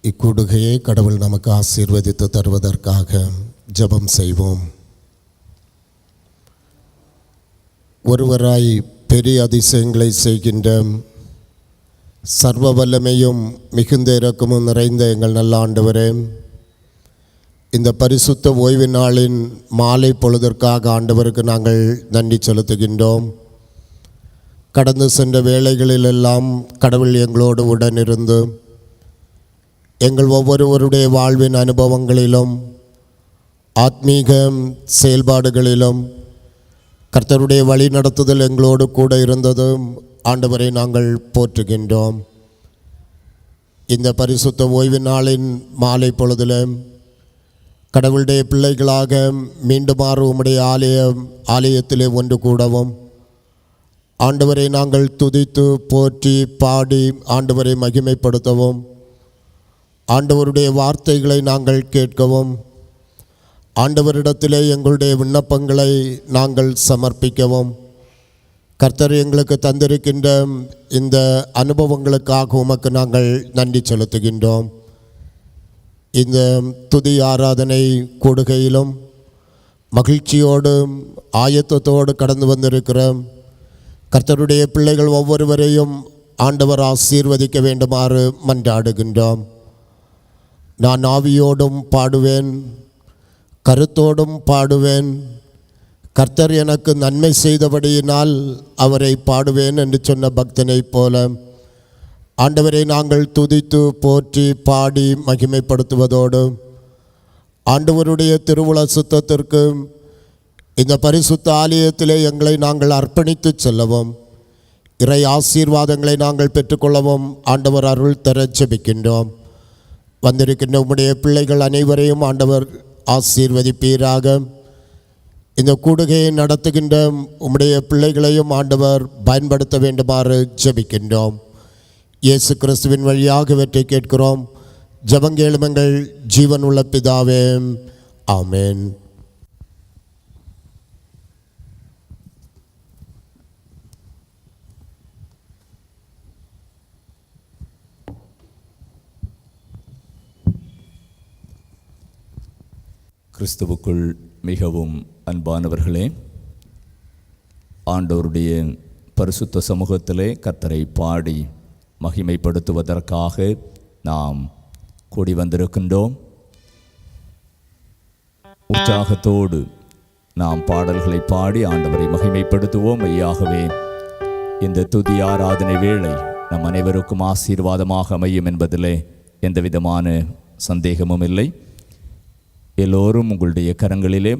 இக்கூடுகையை கடவுள் நமக்கு ஆசீர்வதித்து தருவதற்காக ஜெபம் செய்வோம். ஒருவராய் பெரிய அதிசயங்களை செய்கின்ற சர்வ வல்லமையும் மிகுந்த இரக்கமும் நிறைந்த எங்கள் நல்ல ஆண்டவரே, இந்த பரிசுத்த ஓய்வு நாளின் மாலை பொழுதற்காக ஆண்டவருக்கு நாங்கள் நன்றி செலுத்துகின்றோம். கடந்து சென்ற வேளைகளிலெல்லாம் கடவுள் எங்களோடு உடனிருந்து எங்கள் ஒவ்வொருவருடைய வாழ்வின் அனுபவங்களிலும் ஆத்மீக செயல்பாடுகளிலும் கர்த்தருடைய வழி நடத்துதல் எங்களோடு கூட இருந்ததும் ஆண்டவரை நாங்கள் போற்றுகின்றோம். இந்த பரிசுத்த ஓய்வு நாளின் மாலை பொழுதில் கடவுளுடைய பிள்ளைகளாக மீண்டுமாறு உம்முடைய ஆலயத்திலே ஒன்று கூடவும் ஆண்டவரை நாங்கள் துதித்து போற்றி பாடி ஆண்டவரை மகிமைப்படுத்தவும், ஆண்டவருடைய வார்த்தைகளை நாங்கள் கேட்கவும், ஆண்டவரிடத்திலே எங்களுடைய விண்ணப்பங்களை நாங்கள் சமர்ப்பிக்கவும், கர்த்தர் எங்களுக்கு தந்திருக்கின்ற இந்த அனுபவங்களுக்காக உமக்கு நாங்கள் நன்றி செலுத்துகின்றோம். இந்த துதி ஆராதனை கூடுகையிலும் மகிழ்ச்சியோடு ஆயத்தத்தோடு கடந்து வந்திருக்கிற கர்த்தருடைய பிள்ளைகள் ஒவ்வொருவரையும் ஆண்டவர் ஆசீர்வதிக்க வேண்டுமாறு மன்றாடுகின்றோம். நான் ஆவியோடும் பாடுவேன், கருத்தோடும் பாடுவேன், கர்த்தர் எனக்கு நன்மை செய்தபடியினால் அவரை பாடுவேன் என்று சொன்ன பக்தனைப் போல ஆண்டவரை நாங்கள் துதித்து போற்றி பாடி மகிமைப்படுத்துவதோடு ஆண்டவருடைய திருவுள சுத்தத்திற்கு இந்த பரிசுத்த ஆலயத்திலே எங்களை நாங்கள் அர்ப்பணித்து செல்லவும், இறை ஆசீர்வாதங்களை நாங்கள் பெற்றுக்கொள்ளவும் ஆண்டவர் அருள் தர ஜெபிக்கின்றோம். வந்திருக்கின்ற உம்முடைய பிள்ளைகள் அனைவரையும் ஆண்டவர் ஆசீர்வதிப்பீராக. இந்த கூடுகையை நடத்துகின்ற உம்முடைய பிள்ளைகளையும் ஆண்டவர் பயன்படுத்த வேண்டுமாறு ஜெபிக்கின்றோம். இயேசு கிறிஸ்துவின் வழியாக இவற்றை கேட்கிறோம். ஜெபங்கேளுமங்கள் ஜீவன் உள்ள பிதாவே, ஆமென். கிறிஸ்துவுக்குள் மிகவும் அன்பானவர்களே, ஆண்டவருடைய பரிசுத்த சமூகத்திலே கர்த்தரை பாடி மகிமைப்படுத்துவதற்காக நாம் கூடி வந்திருக்கின்றோம். உற்சாகத்தோடு நாம் பாடல்களை பாடி ஆண்டவரை மகிமைப்படுத்துவோம். மெய்யாகவே இந்த துதி ஆராதனை வேளை நம் அனைவருக்கும் ஆசீர்வாதமாக அமையும் என்பதிலே எந்தவிதமான சந்தேகமும் இல்லை. எல்லோரும் உங்களுடைய கரங்களிலே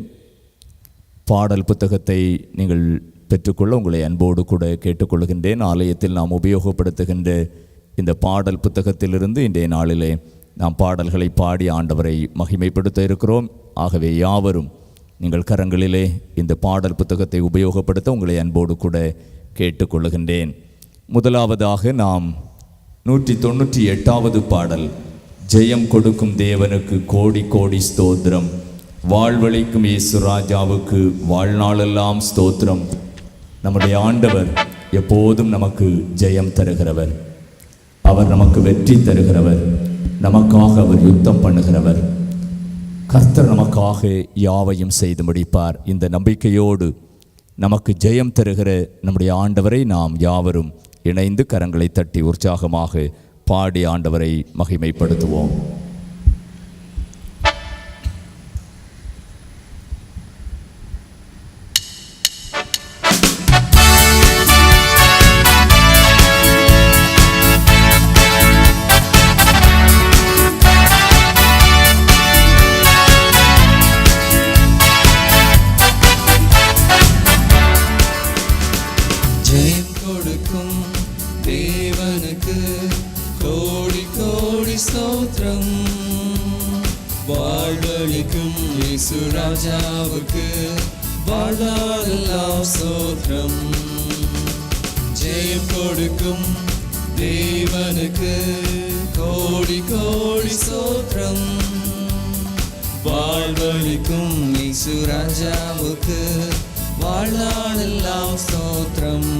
பாடல் புத்தகத்தை நீங்கள் பெற்றுக்கொள்ள உங்களை அன்போடு கூட கேட்டுக்கொள்கின்றேன். ஆலயத்தில் நாம் உபயோகப்படுத்துகின்ற இந்த பாடல் புத்தகத்திலிருந்து இன்றைய நாளிலே நாம் பாடல்களை பாடி ஆண்டவரை மகிமைப்படுத்த இருக்கிறோம். ஆகவே யாவரும் நீங்கள் கரங்களிலே இந்த பாடல் புத்தகத்தை உபயோகப்படுத்த உங்களை அன்போடு கூட கேட்டுக்கொள்கின்றேன். முதலாவதாக நாம் 198வது பாடல், ஜெயம் கொடுக்கும் தேவனுக்கு கோடி கோடி ஸ்தோத்திரம், வாழ்வளிக்கும் இயேசு ராஜாவுக்கு வாழ்நாளெல்லாம் ஸ்தோத்திரம். நம்முடைய ஆண்டவர் எப்போதும் நமக்கு ஜெயம் தருகிறவர், அவர் நமக்கு வெற்றி தருகிறவர், நமக்காக அவர் யுத்தம் பண்ணுகிறவர். கர்த்தர் நமக்காக யாவையும் செய்து முடிப்பார். இந்த நம்பிக்கையோடு நமக்கு ஜெயம் தருகிற நம்முடைய ஆண்டவரை நாம் யாவரும் இணைந்து கரங்களை தட்டி உற்சாகமாக பாடி ஆண்டவரை மகிமைப்படுத்துவோம். ராஜாவுக்கு வாழ்நாளெல்லாம் ஸ்தோத்திரம். ஜெயம் கொடுக்கும் தேவனுக்கு கோடி கோடி ஸ்தோத்திரம். வாழ்வளிக்கும் இயேசு ராஜாவுக்கு வாழ்நாளெல்லாம் ஸ்தோத்திரம்.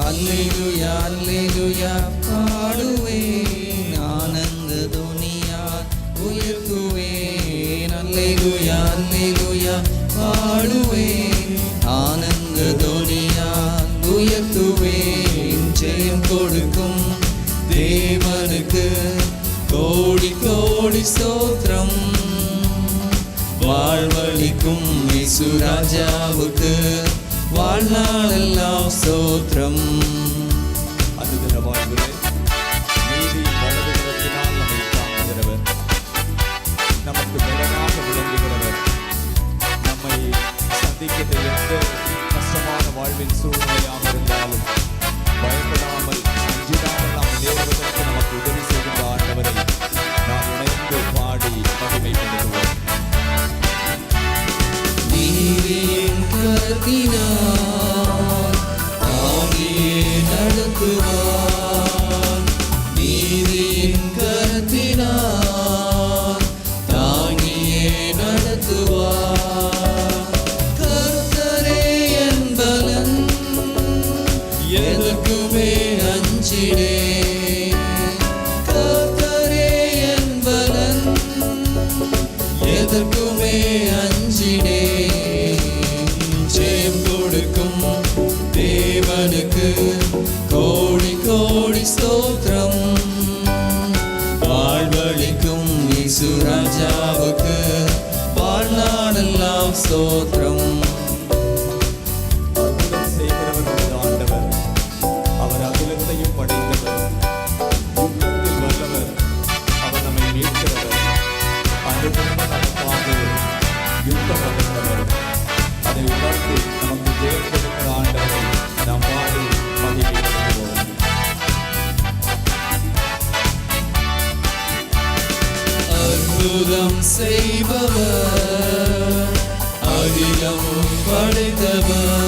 அல்லேலூயா அல்லேலூயா பாடுவேன் ஆனந்த பாடுவேன் ஆனந்த துனியால் உயர்த்துவேன் ஜெயம் கொடுக்கும் தேவனுக்கு கோடி கோடி ஸ்தோத்திரம் வாழ்வளிக்கும் இயேசு ராஜாவுக்கு வாழ்நாளெல்லாம் ஸ்தோத்திரம். அதுதின வாழ்விலே நீதியின் வலதுகரத்தினால் நம்மை தாங்குகிறவர், நமக்கு பலனாக விளங்குகிறவர், நம்மை சந்திக்கின்ற எந்த கஷ்டமான வாழ்வின் சூழ்நிலையாக இருந்தாலும் பயப்படாமல் அஞ்சிடாமல் நாம் நேருவதற்கு நமக்கு உதவி செய்கின்ற ஆண்டவரை நாம் இணைந்து பாடி மகிமைப்படுத்துவோம். நீதியின் கரத்தினால் தாங்கியே நடத்துவார், நீதியின் கரத்தினால் தாங்கியே நடத்துவார். கர்த்தரே என் பலன், எதற்குமே அஞ்சிடே. கர்த்தரே என் பலன், எதற்குமே அஞ்சிடே. ஜெயம் கொடுக்கும் தேவனுக்கு கோடி கோடி ஸ்தோத்திரம் வாழ்வளிக்கும் இயேசு ராஜாவுக்கு வாழ்நாளெல்லாம் ஸ்தோத்திரம். அற்புதம் செய்கிறவர் நமது ஆண்டவர், அவர் அகிலத்தையும் படைத்தவர், யுத்தத்தில் வல்லவர், அவர் நம்மை மீட்கிறவர், அனுதினமும் நமக்காக யுத்தம் பண்ணுகிறவர். அதை உணர்ந்து நமக்கு ஜெயம் கொடுக்கிற ஆண்டவரை நாம் பாடி மகிமைப்படுத்துவோம். அற்புதம் செய்பவர், அகிலம் படைத்தவர்.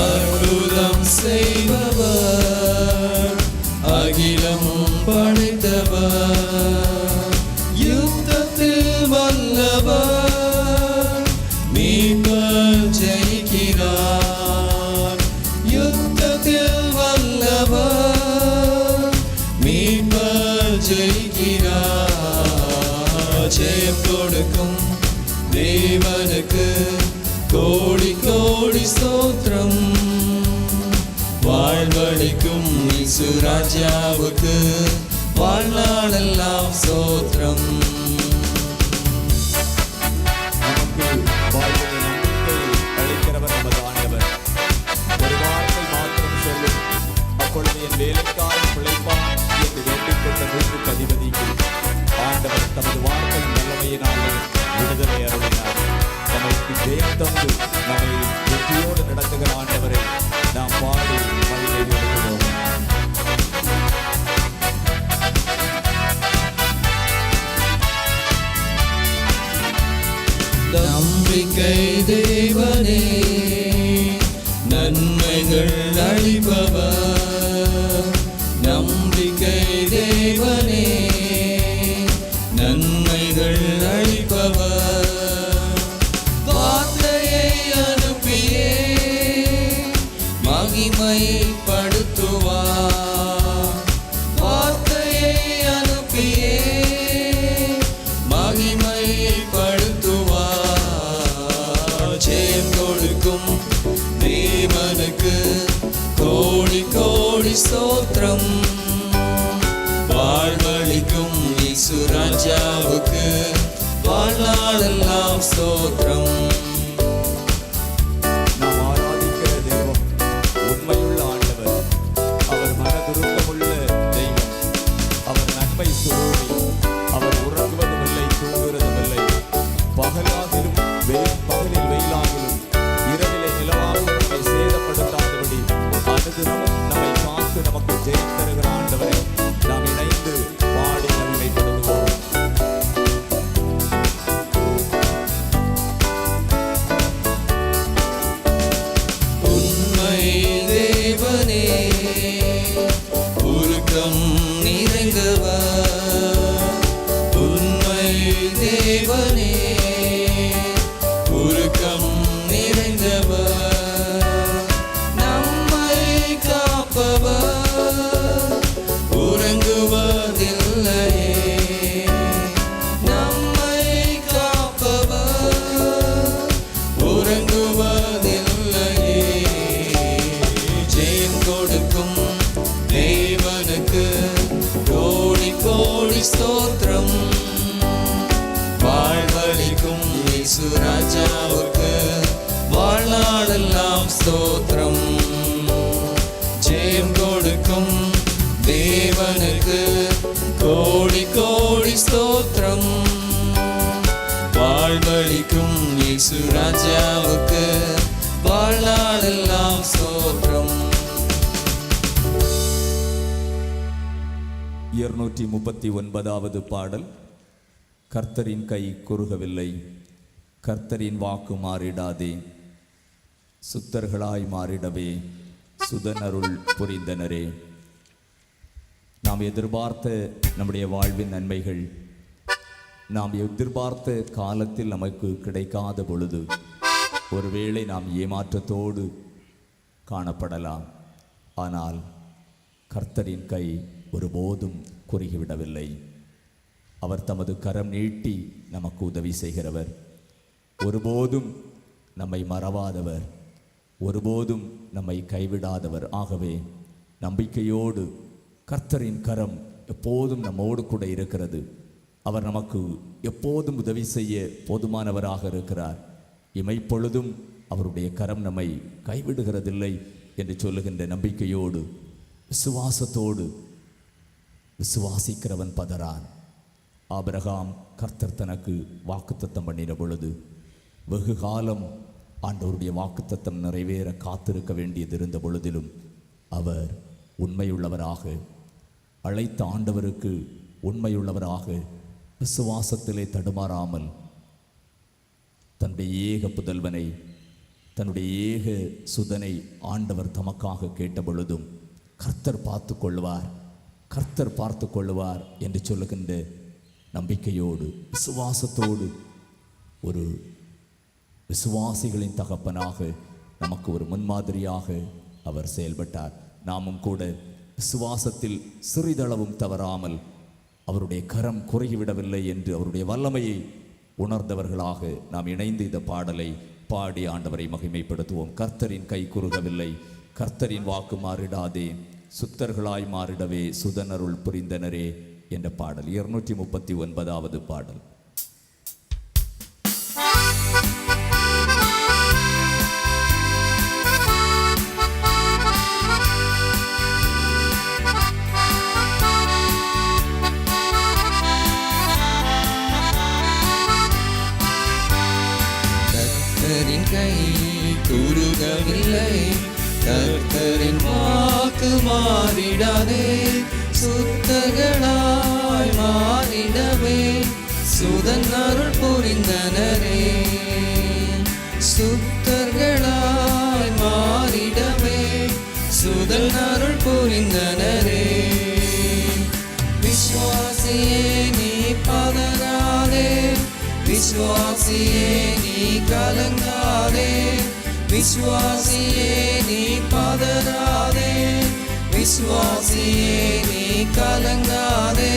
அற்புதம் செய்பவர், அகிலம் படைத்தவர். யுத்தத்தில் வல்லவர், மீட்பர் ஜெயிக்கிறார். யுத்தத்தில் வல்லவர், மீட்பர் ஜெயிக்கிறார். ஜெயம் கொடுக்கும் தேவனுக்கு கோடி கோடி ஸ்தோத்திரம் வாழ்வளிக்கும் இயேசு ராஜாவுக்கு வாழ்நாளெல்லாம் ஸ்தோத்திரம். நமக்கு வாழ்விலே நம்பிக்கையை அளிக்கிறவர் நமது ஆண்டவர். ஒரு வார்த்தை மாத்திரம் சொல்லும், அப்பொழுது என் வேலைக்காரன் பிழைப்பான் என்று வேண்டிக் கொண்ட நூற்றுக்கு அதிபதிக்கு ஆண்டவர் தமது வார்த்தையின் வல்லமையினாலே விடுதலை அருளினார். நமக்கு ஜெயம் தந்து நம்மை வெற்றியோடு நடத்துகிற ஆண்டவரை நாம் பாடி மகிமைப்படுத்துவோம். நம்பிக்கை தேவனே, நன்மைகள் அளிப்பவர். நம்பிக்கை தேவனே, நன்மைகள் அளிப்பவர். வார்த்தையை அனுப்பியே மகிமைப்படுத்துவார். வார்த்தையை அனுப்பியே மகிமைப்படுத்துவார். ஜெயம் கொடுக்கும் தேவனுக்கு கோடி கோடி ஸ்தோத்திரம் வாழ்வளிக்கும் இயேசு ராஜாவுக்கு வாழ்நாளெல்லாம் ஸ்தோத்திரம். நாம் ஆராதிக்கிற தெய்வம் உண்மையுள்ள ஆண்டவர். அவர் மனதுருக்கமுள்ள தெய்வம். அவர் நன்மை சுரூபி. அவர் உறங்குவதுமில்லை, தூங்குவதுமில்லை. பகலில் வெயிலாகிலும் இரவிலே நிலவாக நம்மை சேதப்படுத்தாதபடி அனுதினமும் நம்மை காத்து நமக்கு ஜெயம் தருகிற ஆண்டவரை நாம் இணைந்து பாடி மகிமைப்படுத்துவோம். உண்மை தேவனே, உருக்கம் நிறைந்தவர். உண்மை தேவனே, உருக்கம் நிறைந்தவர். நம்மை காப்பவர், உறங்குவதில்லையே. நம்மை காப்பவர், ஸ்தோத்திரம். வாழ்வளிக்கும் இயேசு ராஜாவுக்கு வாழ்நாளெல்லாம் ஸ்தோத்திரம். ஜெயம் கொடுக்கும் தேவனுக்கு கோடி கோடி ஸ்தோத்திரம். வாழ்வளிக்கும் இயேசு ராஜாவுக்கு வாழ்நாளெல்லாம் ஸ்தோத்திரம். 239வது பாடல். கர்த்தரின் கை குறுகவில்லை, கர்த்தரின் வாக்கு மாறிடாதே, சுத்தர்களாய் மாறிடவே சுதனருள் புரிந்தனரே. நாம் எதிர்பார்த்த நம்முடைய வாழ்வின் நன்மைகள் நாம் எதிர்பார்த்த காலத்தில் நமக்கு கிடைக்காத பொழுது ஒருவேளை நாம் ஏமாற்றத்தோடு காணப்படலாம். ஆனால் கர்த்தரின் கை ஒருபோதும் குறுகிவிடவில்லை. அவர் தமது கரம் நீட்டி நமக்கு உதவி செய்கிறவர், ஒருபோதும் நம்மை மறவாதவர், ஒருபோதும் நம்மை கைவிடாதவர். ஆகவே நம்பிக்கையோடு கர்த்தரின் கரம் எப்போதும் நம்மோடு கூட இருக்கிறது. அவர் நமக்கு எப்போதும் உதவி செய்ய போதுமானவராக இருக்கிறார். இமைப்பொழுதும் அவருடைய கரம் நம்மை கைவிடுகிறதில்லை என்று சொல்லுகின்ற நம்பிக்கையோடு விசுவாசத்தோடு விசுவாசிக்கிறவன் பதறான். ஆபிரகாம் கர்த்தர் தனக்கு வாக்குத்தத்தம் பண்ணின பொழுது வெகு காலம் ஆண்டவருடைய வாக்குத்தத்தம் நிறைவேற காத்திருக்க வேண்டியது இருந்த பொழுதிலும் அவர் உண்மையுள்ளவராக, அழைத்த ஆண்டவருக்கு உண்மையுள்ளவராக, விசுவாசத்திலே தடுமாறாமல் தன்னுடைய ஏக புதல்வனை, தன்னுடைய ஏக சுதனை ஆண்டவர் தமக்காக கேட்ட பொழுதும் கர்த்தர் பார்த்து கொள்வார், கர்த்தர் பார்த்து கொள்வார் என்று சொல்லுகின்ற நம்பிக்கையோடு விசுவாசத்தோடு ஒரு விசுவாசிகளின் தகப்பனாக நமக்கு ஒரு முன்மாதிரியாக அவர் செயல்பட்டார். நாமும் கூட விசுவாசத்தில் சிறிதளவும் தவறாமல் அவருடைய கரம் குறுகிவிடவில்லை என்று அவருடைய வல்லமையை உணர்ந்தவர்களாக நாம் இணைந்து இந்த பாடலை பாடி ஆண்டவரை மகிமைப்படுத்துவோம். கர்த்தரின் கை குறுகவில்லை, கர்த்தரின் வாக்கு மாறிடாதே, சுத்தர்களாய் மாறிடவே சுதனருள் புரிந்தனரே என்ற பாடல். 239வது பாடல். கர்த்தரின் கை குறுகவில்லை, கர்த்தரின் வாக்கு மாறிடாதே, சுத்தர்களாய் மாறிடவே சுதன் அருள் புரிந்தனரே. சுத்தர்களாய் மாறிடவே சுதன் அருள் புரிந்தனரே. விசுவாசியே நீ பதறாதே, விசுவாசியே நீ கலங்காதே, விசுவாசியே நீ பதறாதே, விசுவாசியே நீ கலங்காதே.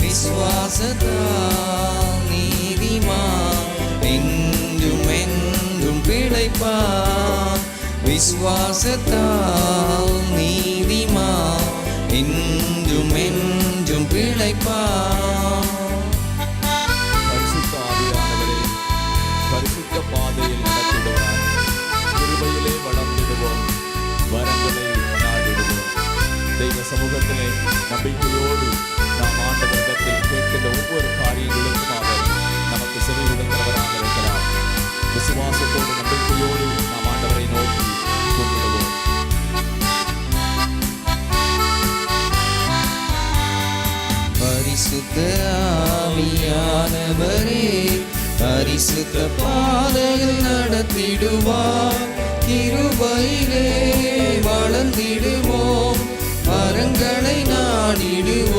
விசுவாசத்தால் நீதிமான் என்றும் என்றும் பிழைப்பான். விசுவாசத்தால் நீதிமான் என்றும் என்றும் பிழைப்பான். பரிசுத்த ஆவியானவரே, பரிசுத்த பாதையில் நடத்திடுவார். கிருபையிலே வளர்ந்திடுவோம், வரங்களை நாடிடுவோம். தெய்வ சமூகத்திலே நம்பிக்கையோடு நாம் ஆண்டவரிடத்தில் கேட்கின்ற ஒவ்வொரு காரியங்களுக்கும் அவர் நமக்கு செவி கொடுக்கிறவராக இருக்கிறார். விசுவாசத்தோடு நம்பிக்கையோடு நாம் ஆண்டவரை நோக்கி கூப்பிடுவோம். பரிசுத்த ஆவியானவரே, பரிசுத்த பாதையில் நடத்திடுவார். கிருபையிலே வளர்ந்திடுவோம், வரங்களை நாடிடுவோம்.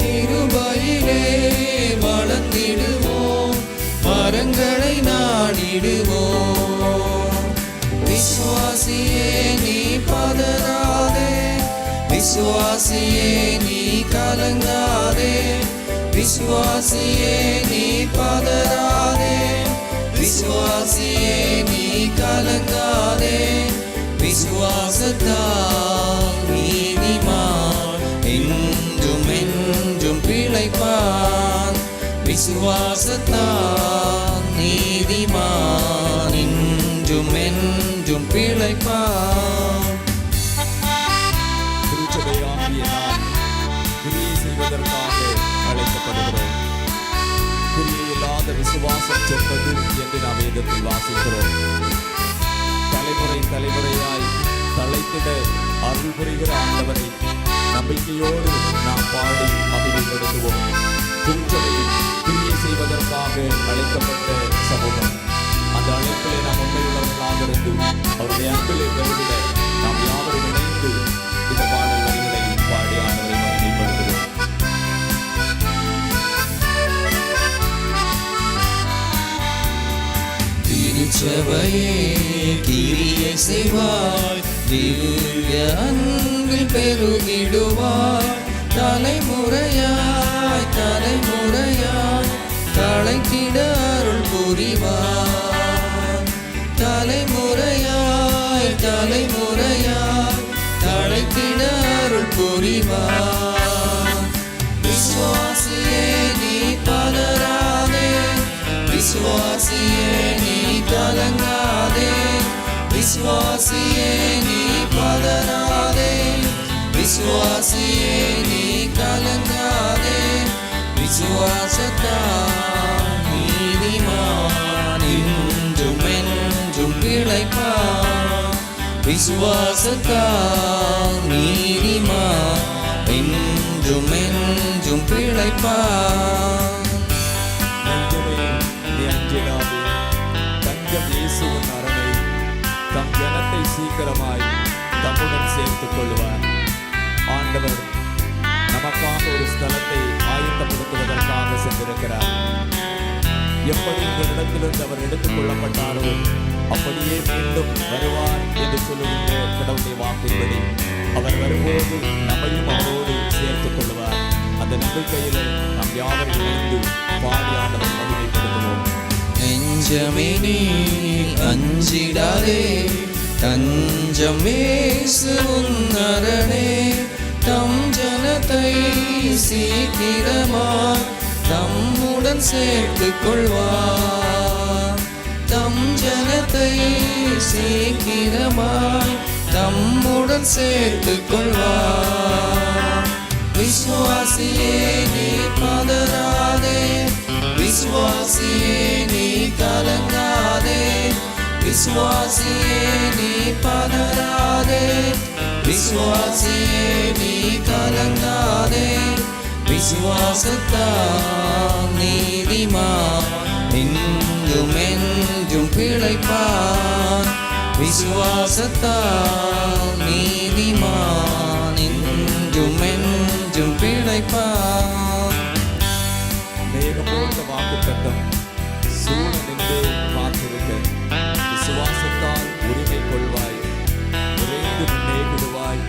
கிருபையிலே வளர்ந்திடுவோம், வரங்களை நாடிடுவோம். விசுவாசியே நீ பதறாதே, விசுவாசியே நீ கலங்காதே, விசுவாசியே நீ பதறாதே, விசுவாசியே நீ கலங்காதே. விசுவாசத்தால் நீதிமான் என்றும் பிழைப்பான். விசுவாசத்தால் நீதிமான் என்றும் என்றும் பிழைப்பான். திருச்சபையாகிய நாம் கிரியை செய்வதற்காக அழைக்கப்படுகிறோம். கிரியையில்லாத விசுவாசம் செல்வது என்று நாம் வேதத்தில் வாசிக்கிறோம். தலைமுறை தலைமுறையாய் தழைத்திட அருள் புரிகிற ஆண்டவரை நம்பிக்கையோடு நாம் பாடி மகிமைப்படுத்துவோம். திருச்சபையில் கிரியை செய்வதற்காக அழைக்கப்பட்ட சமூகம். அந்த அழைப்பிலே நாம் உண்மையுள்ளவர்களாக இருந்து அவருடைய அன்பிலே பெருகிட நாம் யாவரும் இணைந்து இந்த பாடல் வரிகளை பாடி ஆண்டவரை மகிமைப்படுத்துவோம். திருச்சபையே கிரியை செய்வாய், திவ்ய அன்பில் பெருகிடுவாய். தலைமுறையாய் தலைமுறையாய் தழைத்திட அருள் புரிவாய். தலைமுறையாய் தலைமுறையாய் தழைத்திட அருள் புரிவாய். விசுவாசியே நீ பதறாதே, விசுவாசியே நீ கலங்காதே. விசுவாசியே நீ பதறாதே, விசுவாசியே நீ கலங்காதே. விசுவாசத்தால் நீதிமான் என்றும் என்றும் பிழைப்பான். விசுவாசத்தால் நீதிமான் என்றும் என்றும் பிழைப்பான். தஞ்சம் இயேசுவின் அரணை, தம் ஜனத்தை சீக்கிரமாய் தம்முடன் சேர்த்துக் கொள்வார். ஆண்டவர் நமக்காக ஒரு ஸ்தலத்தை ஆயத்தப்படுத்துவதற்காக சென்றிருக்கிறார். எப்படி உங்களிடத்திலிருந்து அவர் எடுத்துக் கொள்ளப்பட்டாரோ அப்படியே மீண்டும் வருவார் என்று சொல்லுகின்ற கடவுளுடைய வாக்கின்படி அவர் வரும்போது நம்மையும் அவரோடு சேர்த்துக் கொள்வார். அந்த நம்பிக்கையிலே நாம் யாவரும் இணைந்து பாடி ஆண்டவரை மகிமைப்படுத்துவோம். நெஞ்சமே நீ அஞ்சிடாதே, தஞ்சம் இயேசு உன் அரணே. தம் ஜனத்தை சீக்கிரமாய் தம்முடன் சேர்த்துக் கொள்வார். தம் ஜனத்தை சீக்கிரமாய் தம்முடன் சேர்த்துக் கொள்வார். விசுவாசியே நீ பதறாதே, விசுவாசியே நீ கலங்காதே. விசுவாசியே நீ பதறாதே, விசுவாசியே நீ கலங்காதே. விசுவாசத்தால் நீதிமான் என்றும் என்றும் பிழைப்பான். விசுவாசத்தால் நீதிமான் என்றும் என்றும் பிழைப்பான். மேகம் போன்ற வாக்குத்தத்தம் சூழ நின்றே காத்திருக்க விசுவாசத்தால் உரிமை கொள்வாய், விரைந்து முன்னேறிடுவாய்.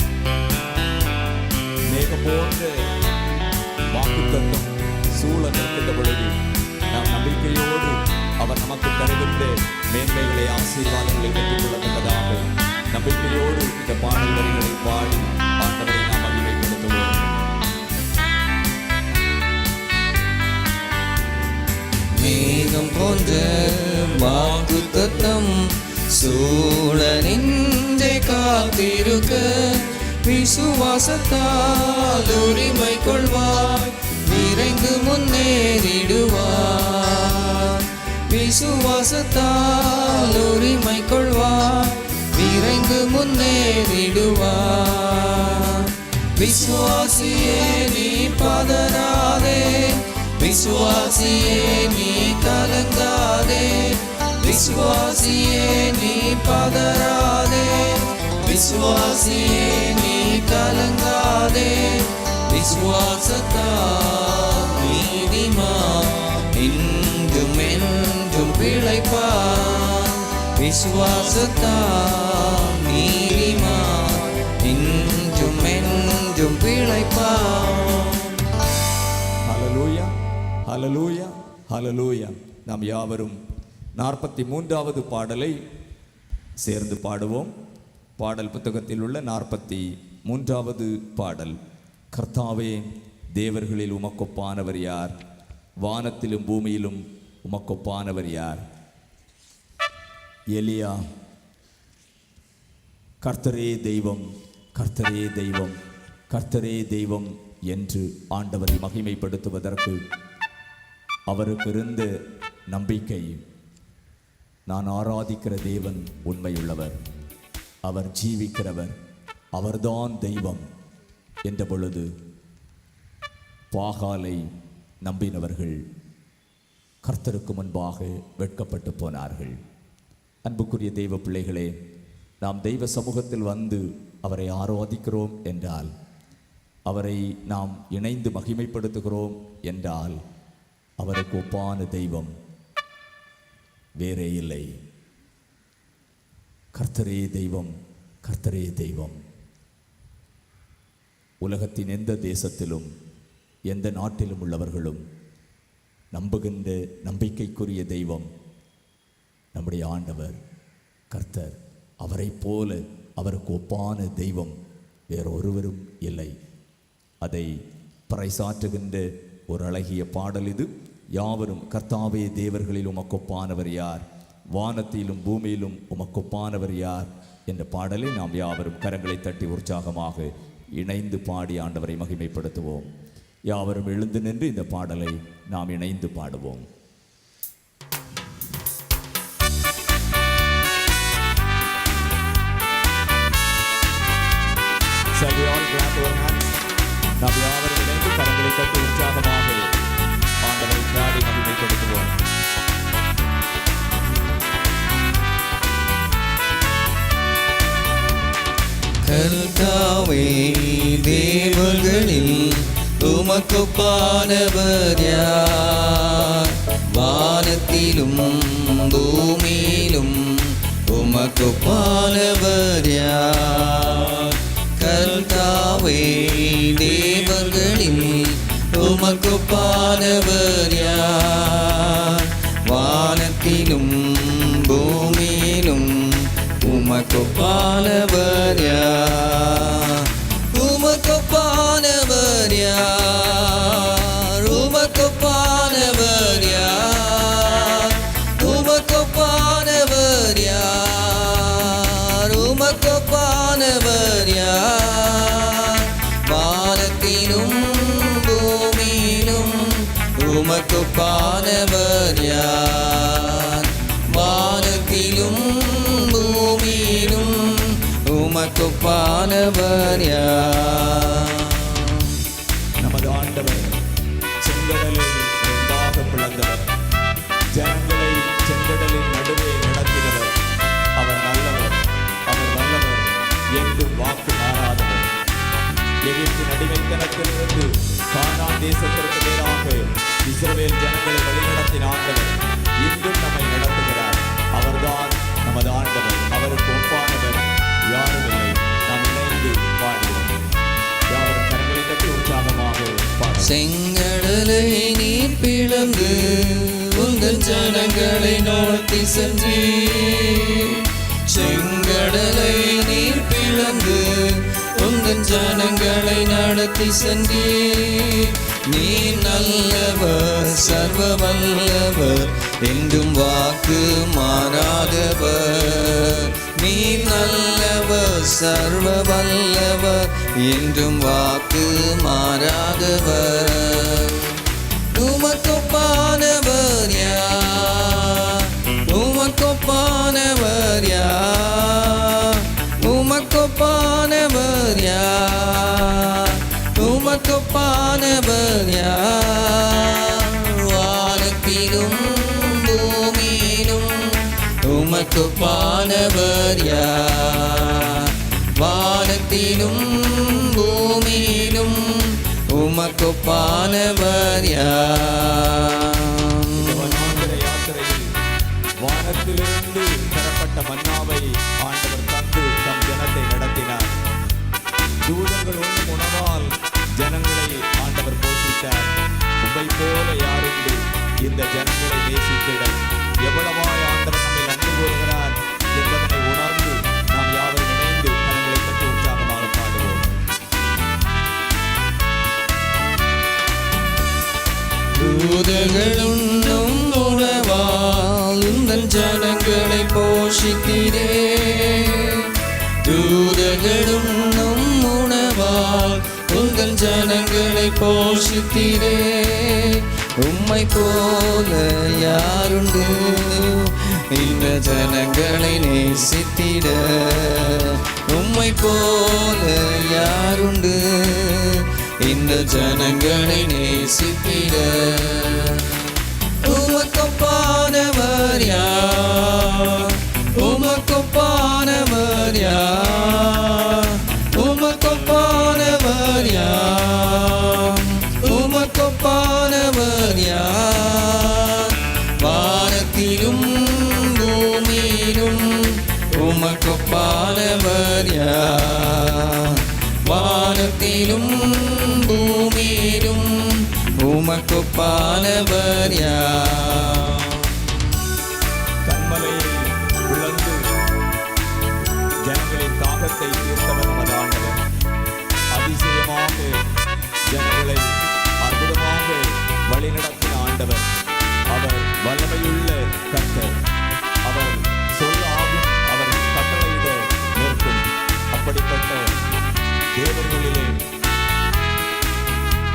மேகம் போன்ற வாக்குத்தத்தம் சூழ நிற்கின்ற பொழுது நாம் நம்பிக்கையோடு அவர் நமக்கு தருகின்ற மேன்மைகளை ஆசீர்வாதங்களை பெற்றுக்கொள்ளத்தக்கதாக நம்பிக்கையோடு இந்த பாடல் வரிகளை பாடி ஆண்டவரை நாம் மகிமைப்படுத்துவோம். மேகம் போன்ற வாக்குத்தத்தம் சூழ நின்றே காத்திருக்க விசுவாசத்தால் உரிமை கொள்வாய், விரைந்து முன்னேறிடுவார். விசுவாசத்தால் உரிமை கொள்வார், விரைந்து முன்னேறிடுவார். விசுவாசியே நீ பதறாதே, விசுவாசியே நீ கலங்காதே. விசுவாசியே நீ பதறாதே, விசுவாசியே நீ கலங்காதே. விசுவாசத்தால் நீதிமான் என்றும் என்றும் பிழைப்பான். விசுவாசத்தால் நீதிமான் என்றும் என்றும் பிழைப்பான். ஹல்லேலூயா, ஹல்லேலூயா, ஹல்லேலூயா. நாம் யாவரும் 43வது பாடலை சேர்ந்து பாடுவோம். பாடல் புத்தகத்தில் உள்ள 43வது பாடல். கர்த்தாவே, தேவர்களில் உமக்கொப்பானவர் யார்? வானத்திலும் பூமியிலும் உமக்கொப்பானவர் யார்? எலியா, கர்த்தரே தெய்வம், கர்த்தரே தெய்வம், கர்த்தரே தெய்வம் என்று ஆண்டவரை மகிமைப்படுத்துவதற்கு அவருக்கு இருந்த நம்பிக்கை, நான் ஆராதிக்கிற தேவன் உண்மையுள்ளவர், அவர் ஜீவிக்கிறவர், அவர்தான் தெய்வம் என்ற பொழுது பாகாலை நம்பினவர்கள் கர்த்தருக்கு முன்பாக வெட்கப்பட்டு போனார்கள். அன்புக்குரிய தெய்வ பிள்ளைகளே, நாம் தெய்வ சமூகத்தில் வந்து அவரை ஆராதிக்கிறோம் என்றால், அவரை நாம் இணைந்து மகிமைப்படுத்துகிறோம் என்றால், அவருக்கு ஒப்பான தெய்வம் வேறே இல்லை. கர்த்தரே தெய்வம், கர்த்தரே தெய்வம். உலகத்தின் எந்த தேசத்திலும் எந்த நாட்டிலும் உள்ளவர்களும் நம்புகின்ற நம்பிக்கைக்குரிய தெய்வம் நம்முடைய ஆண்டவர் கர்த்தர். அவரை போல அவருக்கு ஒப்பான தெய்வம் வேறொருவரும் இல்லை. அதை பறைசாற்றுகின்ற ஒரு அழகிய பாடல் இது. யாவரும் கர்த்தாவே தேவர்களில் உமக்கொப்பானவர் யார்? வானத்திலும் பூமியிலும் உமக்கொப்பானவர் யார் என்ற பாடலை நாம் யாவரும் கரங்களை தட்டி உற்சாகமாக இணைந்து பாடி ஆண்டவரை மகிமைப்படுத்துவோம். யாவரும் எழுந்து நின்று இந்த பாடலை நாம் இணைந்து பாடுவோம். நாம் யாவரும் இணைந்து கரங்களை தட்டி உற்சாகமாக ஆண்டவரை பாடி மகிமைப்படுத்துவோம். கர்த்தாவே தேவர்களில் உமக்கொப்பானவர் யார்? வானத்திலும் பூமியிலும் உமக்கொப்பானவர் யார்? கர்த்தாவே தேவர்களில் உமக்கொப்பானவர் யார்? வானத்திலும் பூமியிலும் உமக்கொப்பானவர் யார்? உமக்கொப்பானவர் யார்? உமக்கொப்பானவர் யார்? உமக்கொப்பானவர் யார்? உமக்கொப்பானவர் யார்? வானத்திலும் பூமியிலும் உமக்கொப்பானவர் யார்? வானத்திலும் பூமியிலும் உமக்கொப்பானவர் யார்? நமது ஆண்டவர் செங்கடலை இரண்டாக பிளந்தவர், ஜனங்களை செங்கடலின் நடுவே நடத்தினவர். அவர் நல்லவர், அவர் வல்லவர், என்றும் வாக்கு மாறாதவர். எகிப்தின் அடிமைத்தனத்திலிருந்து கானான் தேசத்திற்கு நேராக இஸ்ரவேல் ஜனங்களை வழிநடத்தின ஆண்டவர் இன்றும் நம்மை நடத்துகிறார். அவர்தான் நமது ஆண்டவர், அவருக்கு ஒப்பானவர் யாரும் இல்லை. நாம் இணைந்து பாடுவோம். யாவரும் கரங்களை தட்டி உற்சாகமாக பாடுவோம். செங்கடலை நீர் பிளந்து உங்கள் ஜனங்களை நடத்தி சென்றீர். செங்கடலை நீர் பிளந்து உங்கள் ஜனங்களை நடத்தி சென்றீர். நீ நல்லவர், சர்வ வல்லவர், என்றும் வாக்கு மாறாதவர். நீ நல்லவர், சர்வ வல்லவர், என்றும் வாக்கு மாறாதவர். உமக்கொப்பானவர் யார்? உமக்கொப்பானவர் யார்? உமக்கொப்பானவர் யார்? உமக்கொப்பானவர் யார்? வானத்திலும் பூமியிலும் உமக்கொப்பானவர் யார்? வானத்திலும் பூமியிலும் உமக்கொப்பானவர் யார்? யாத்திரையில் வானத்திலிருந்து தரப்பட்ட மன்னாவை ஆண்டவர் தந்து தம் ஜனத்தை நடத்தினார். தூதர்கள் உண்ணும் உணவால் ஜனங்களை ஆண்டவர் போஷித்தார். உம்மை போல யாருண்டு இந்த ஜனங்களை நேசித்திட? எவ்வளவாய் ஆண்டவர் நம்மை அன்பு கூறுகிறார் என்பதனை உணர்ந்து நாம் யாவரும் இணைந்து கரங்களை தட்டி உற்சாகமாக பாடுவோம். தூதர்களுண்ணும் உணவால் உந்தன் ஜனங்களை போஷித்தீரே. தூதர்களுண்ணும் உணவால் உங்கள் ஜனங்களை போஷித்தீரே. உம்மை போல யாருண்டு இந்த ஜனங்களை நேசித்திட? உம்மை போல யாருண்டு இந்த ஜனங்களை நேசித்திட? உமக்கொப்பானவர் யார்? உமக்கொப்பானவர் யார்? உமக்கொப்பானவர் யார்? உமக்கொப்பானவர் யார்? வானத்திலும் பூமியிலும் உமக்கொப்பானவர் யார்? வானத்திலும் பூமியிலும் உமக்கொப்பானவர் யார்? கண்மலையை விளந்து ஜனங்களின் தாகத்தை தீர்த்தவர் நமது ஆண்டவர். அதிசயமாக ஜனங்களை அற்புதமாக வழிநடத்தின ஆண்டவர். அவர் வல்லமையுள்ள கர்த்தர். அவர் சொல்லாகும், அவர் கட்டளையிட நிற்கும். அப்படிப்பட்ட தேவர்களிலே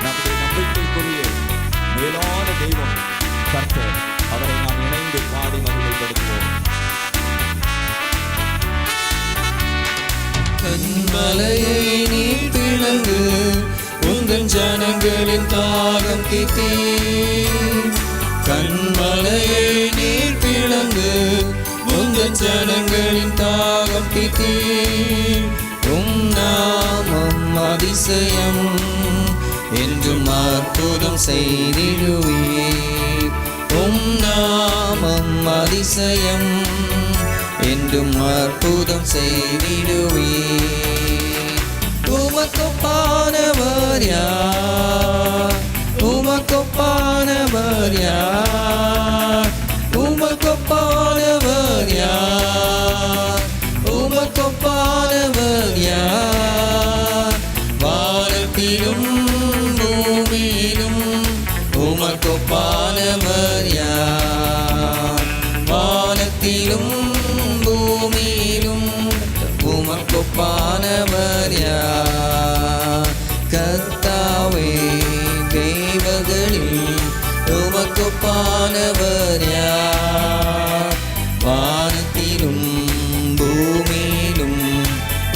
நம்முடைய நம்பிக்கைக்குரிய மேலான தெய்வம் கர்த்தர். அவரை நாம் இணைந்து பாடி மகிமைப்படுத்துவோம். கண்மலையை நீ பிளந்து உங்கள் ஜனங்களின் தாகம் தீர்த்தீர். கண்மலையை நீர் பிளந்து உங்கள் ஜனங்களின் தாகம் தீர்த்தீர். உம் நாமம் அதிசயம் என்றும் அற்புதம் செய்திடுவீர். உம் நாமம் அதிசயம் என்றும் அற்புதம் செய்திடுவீர். உமக்கொப்பானவர் யார்? உமக்கொப்பானவர் யார்? உமக்கொப்பானவர் யார்? உமக்கொப்பானவர் யார்? வானத்திலும் பூமியிலும் உமக்கொப்பானவர் யார்? வானத்திலும் பூமியிலும் உமக்கொப்பானவர் யார்? கர்த்தாவே தேவர்களில் உமக்கொப்பானவர் யார்? வானத்திலும் பூமியிலும்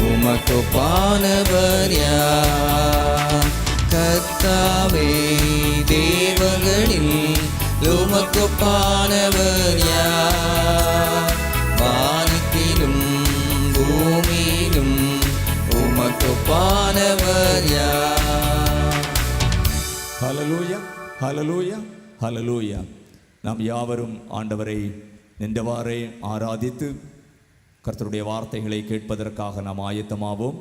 உமக்கொப்பானவர் யார்? கர்த்தாவே தேவர்களில் உமக்கொப்பானவர் யார்? வானத்திலும் பூமியிலும் உமக்கொப்பானவர் யார்? ஹல்லேலூயா, ஹல்லேலூயா, ஹல்லேலூயா. நாம் யாவரும் ஆண்டவரை நின்றவாறே ஆராதித்து கர்த்தருடைய வார்த்தைகளை கேட்பதற்காக நாம் ஆயத்தமாவோம்.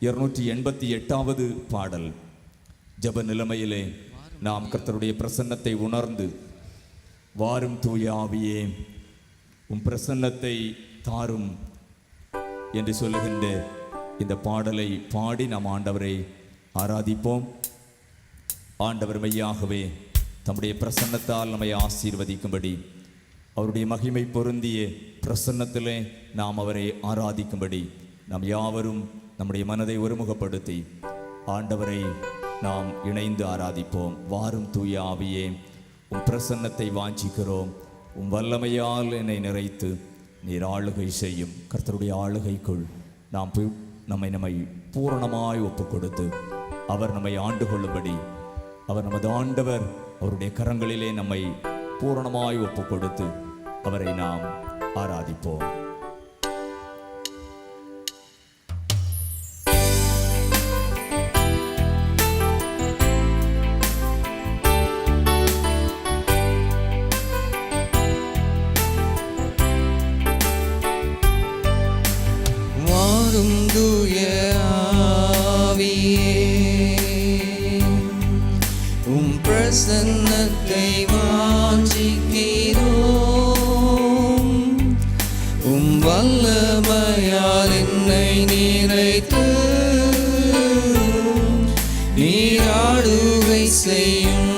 288வது பாடல். ஜெப நிலைமையிலே நாம் கர்த்தருடைய பிரசன்னத்தை உணர்ந்து, வாரும் தூய ஆவியே உம் பிரசன்னத்தை தாரும் என்று சொல்லுகின்ற இந்த பாடலை பாடி நாம் ஆண்டவரை ஆராதிப்போம். ஆண்டவர் மெய்யாகவே தம்முடைய பிரசன்னத்தால் நம்மை ஆசீர்வதிக்கும்படி, அவருடைய மகிமை பொருந்திய பிரசன்னத்திலே நாம் அவரை ஆராதிக்கும்படி நாம் யாவரும் நம்முடைய மனதை ஒருமுகப்படுத்தி ஆண்டவரை நாம் இணைந்து ஆராதிப்போம். வாரும் தூய ஆவியே உம் பிரசன்னத்தை வாஞ்சிக்கிறோம். உம் வல்லமையால் என்னை நிறைத்து நீர் ஆளுகை செய்யும். கர்த்தருடைய ஆளுகைக்குள் நாம் நம்மை பூரணமாய் ஒப்பு கொடுத்து அவர் நம்மை ஆண்டு கொள்ளும்படி, அவர் நமது ஆண்டவர், அவருடைய கரங்களிலே நம்மை பூரணமாய் ஒப்பு கொடுத்து அவரை நாம் ஆராதிப்போம். வாரும் தூய ஆவியே உம் பிரசன்னத்தை வாஞ்சிக்கிறோம். உம் வல்லமையால் என்னை நிறைத்து நீர் ஆளுகை செய்யும்.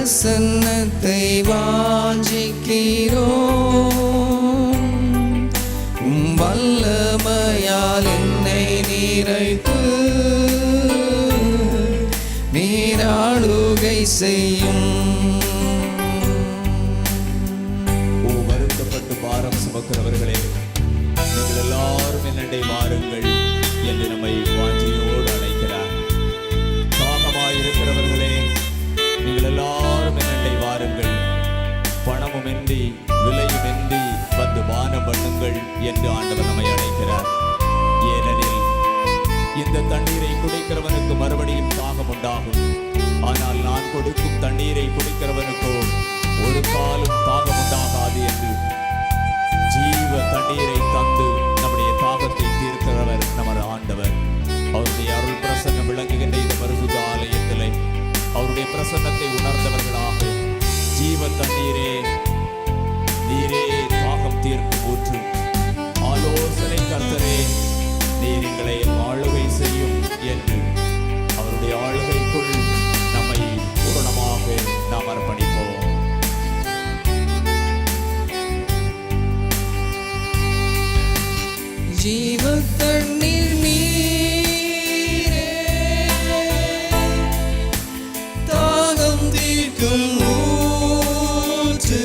பிரசன்னத்தை வாஞ்சிக்கிறோம். உம் வல்லமையால் என்னை நிறைத்து நீராளுகை செய்யும். ஓ வருத்தப்பட்டு பாரம் சுமக்கிறவர்களே, நீங்கள் எல்லாரும் என்னண்டை வாருங்கள் என்று நம்மை வாஞ்சையோடு அழைக்கிறார். தாகமாயிருக்கிறவர்களே, நீங்கள் எல்லாரும் என்னண்டை வாருங்கள், பணமுமின்றி விலையுமின்றி வந்து பானம் பண்ணுங்கள் என்று ஆண்டவர் நம்மை அழைக்கிறார். ஏனெனில் இந்த தண்ணீரை குடிக்கிறவனுக்கு மறுபடியும் தாகம் உண்டாகும். ஆனால் நான் கொடுக்கும் தண்ணீரை குடிக்கிறவனுக்கோ ஒரு காலம் தாகம் உண்டாகாது என்று ஜீவ தண்ணீரை தந்து நம்முடைய தாகத்தை தீர்க்கிறவர் நமது ஆண்டவர். அவருடைய அருள் பிரசன்னம் விளங்குகின்ற இந்த பரிசுத்த ஆலயத்திலே அவருடைய பிரசன்னத்தை உணர்ந்தவர்களாக ஜீவ தண்ணீரே, நீரே தாகம் தீர்க்கும் ஊற்று, ஆலோசனை கர்த்தரே, நீர் எங்களை ஆளுகை செய்யும் என்று அவருடைய ஆளுகைக்குள் நம்மை பூரணமாக நாம் அர்ப்பணிப்போம். ஜீவ தண்ணீர் நீரே, தாகம் தீர்க்கும் ஊற்று,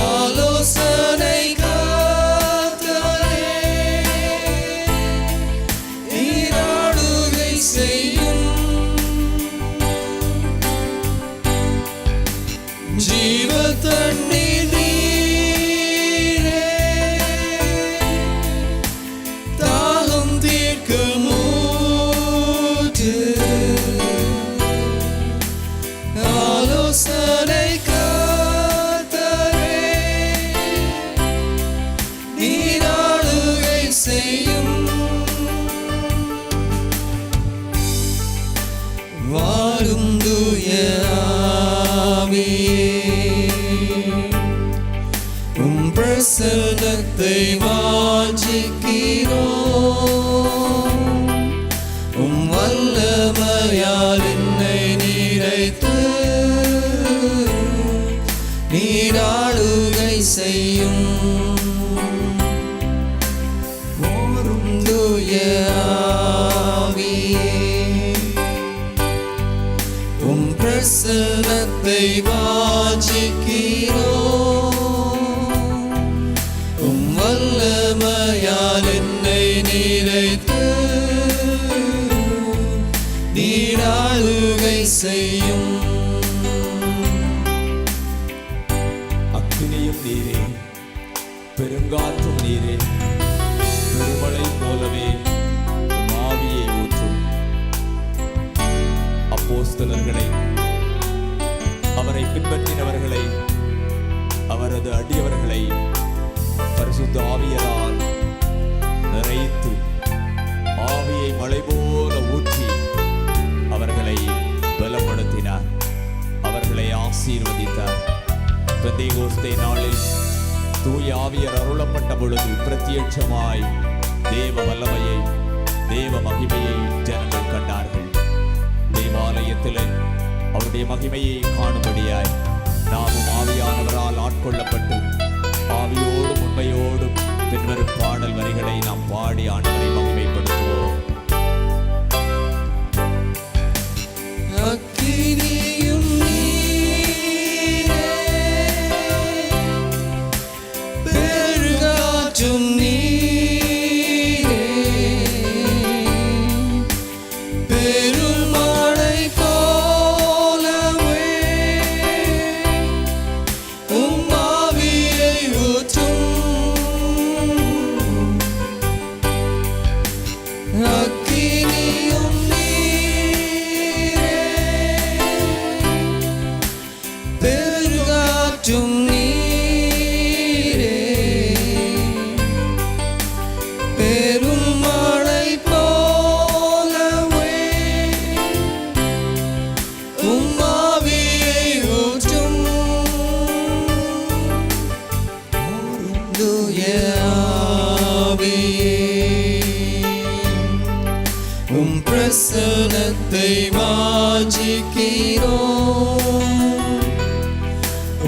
ஆலோசனை கர்த்தரே, நீராளுகை செய்யும். ஜீவ தண்ணீர் நீரே, தாகம் தீர்க்கும் ஊற்று, ஆலோசனை கர்த்தரே, நீராளுகை செய்யும். வாரும் தூய ஆவியே, உம் பிரசன்னத்தை வாஞ்சிக்கிறோம். உம் வல்லமையால் என்னை நிறைத்து நீராளுகை செய்யும். வாரும் தூய ஆவியே, உம் பிரசன்னத்தை வாஞ்சிக்கிறோம். உம் வல்லமையால் என்னை நிறைத்து நீராளுகை செய்யும். அக்கினியும் நீரே, பெருங்காற்றும் நீரே, பெருமழை போலவே உம் ஆவியை ஊற்றும். அப்போஸ்தலர்களை, அவரை பின்பற்றினவர்களை, அவரது அடியவர்களை பரிசுத்த ஆவியரால் நிறைத்து ஆவியை மழை போல ஊற்றி அவர்களை பலப்படுத்தினார், அவர்களை ஆசீர்வதித்தார். பெந்தேகோஸ்தே நாளில் தூய ஆவியர் அருளப்பட்ட பொழுது பிரத்யட்சமாய் தேவ வல்லமையை, தேவ மகிமையை ஜனங்கள் கண்டார்கள். தேவாலயத்தில் அவருடைய மகிமையை காணும்படியாய் நாமும் ஆவியானவரால் ஆட்கொள்ளப்பட்டு ஆவியோடும் உண்மையோடும் பின்வரும் பாடல் வரிகளை நாம் பாடி ஆண்டவரை மகிமைப்படுத்துவோம். அக்கினியும் நீரே, பெருங்காற்றும் நீரே, பெருமழை போலவே உம் ஆவியை ஊற்றும். அக்கினியும் நீரே, பெருங்காற்றும் நீரே, பெருமழை போலவே உம் ஆவியை ஊற்றும். தூய ஆவியே, உம் பிரசன்னத்தை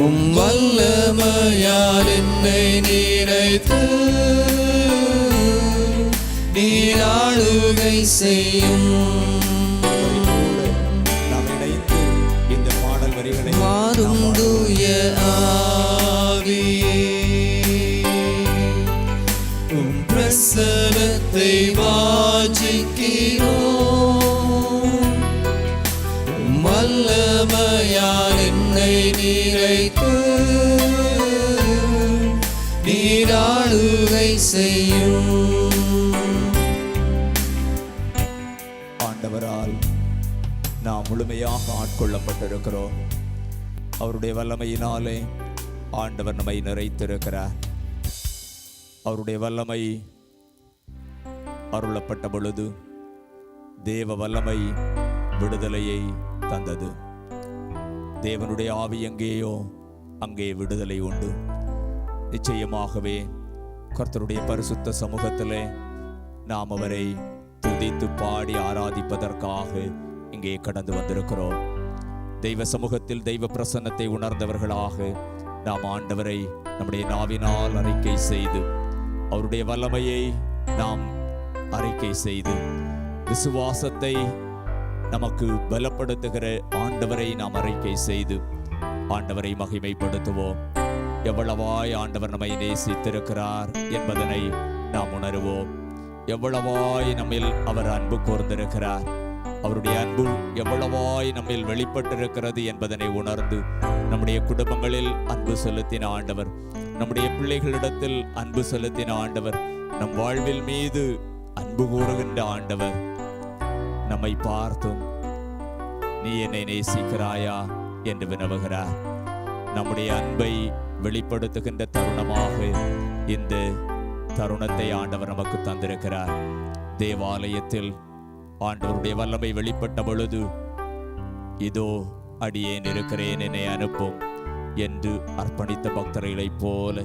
உம் வல்லமையால் என்னை நிறைத்து நீர் ஆளுகை செய்யும். நாம் இணைந்து இந்த பாடல் வரிகளை மாறும் தூய ஆவியே, உம் பிரசனத்தை வாஞ்சிக்கிறோம். உம் வல்லமையால் என்னை நிறைத்து நீர் ஆளுகை செய்யும். ஆண்டவரால் நாம் முழுமையாக ஆட்கொள்ளப்பட்டிருக்கிறோம். அவருடைய வல்லமையினாலே ஆண்டவர் நம்மை நிறைத்திருக்கிறார். அவருடைய வல்லமை அருளப்பட்ட பொழுது தேவ வல்லமை விடுதலையை தந்தது. தேவனுடைய ஆவி எங்கேயோ அங்கே விடுதலை உண்டு. நிச்சயமாகவே கர்த்தருடைய பரிசுத்த சமூகத்திலே நாம் அவரை துதித்து பாடி ஆராதிப்பதற்காக இங்கே கடந்து வந்திருக்கிறோம். தெய்வ சமூகத்தில் தெய்வ பிரசன்னத்தை உணர்ந்தவர்களாக நாம் ஆண்டவரை நம்முடைய நாவினால் அறிக்கை செய்து, அவருடைய வல்லமையை நாம் அறிக்கை செய்து, விசுவாசத்தை நமக்கு பலப்படுத்துகிற ஆண்டவரை நாம் அறிக்கை செய்து ஆண்டவரை மகிமைப்படுத்துவோம். எவ்வளவாய் ஆண்டவர் நம்மை நேசித்திருக்கிறார் என்பதனை நாம் உணருவோம். எவ்வளவாய் நம்மில் அவர் அன்பு கூர்ந்திருக்கிறார், அவருடைய அன்பு எவ்வளவாய் நம்மில் வெளிப்பட்டிருக்கிறது என்பதனை உணர்ந்து நம்முடைய குடும்பங்களில் அன்பு செலுத்தின ஆண்டவர், நம்முடைய பிள்ளைகளிடத்தில் அன்பு செலுத்தின ஆண்டவர், நம் வாழ்வில் மீது அன்பு கூறுகின்ற ஆண்டவர் நம்மை பார்த்தும் நீ என்னை நேசிக்கிறாயா என்று வினவுகிறார். நம்முடைய அன்பை வெளிப்படுத்துகின்ற தருணமாக இந்த தருணத்தை ஆண்டவர் நமக்கு தந்திருக்கிறார். தேவாலயத்தில் ஆண்டவருடைய வல்லமை வெளிப்பட்ட பொழுது, இதோ அடியேன் இருக்கிறேன், என்னை அனுப்பும் என்று அர்ப்பணித்த பக்தர்களைப் போல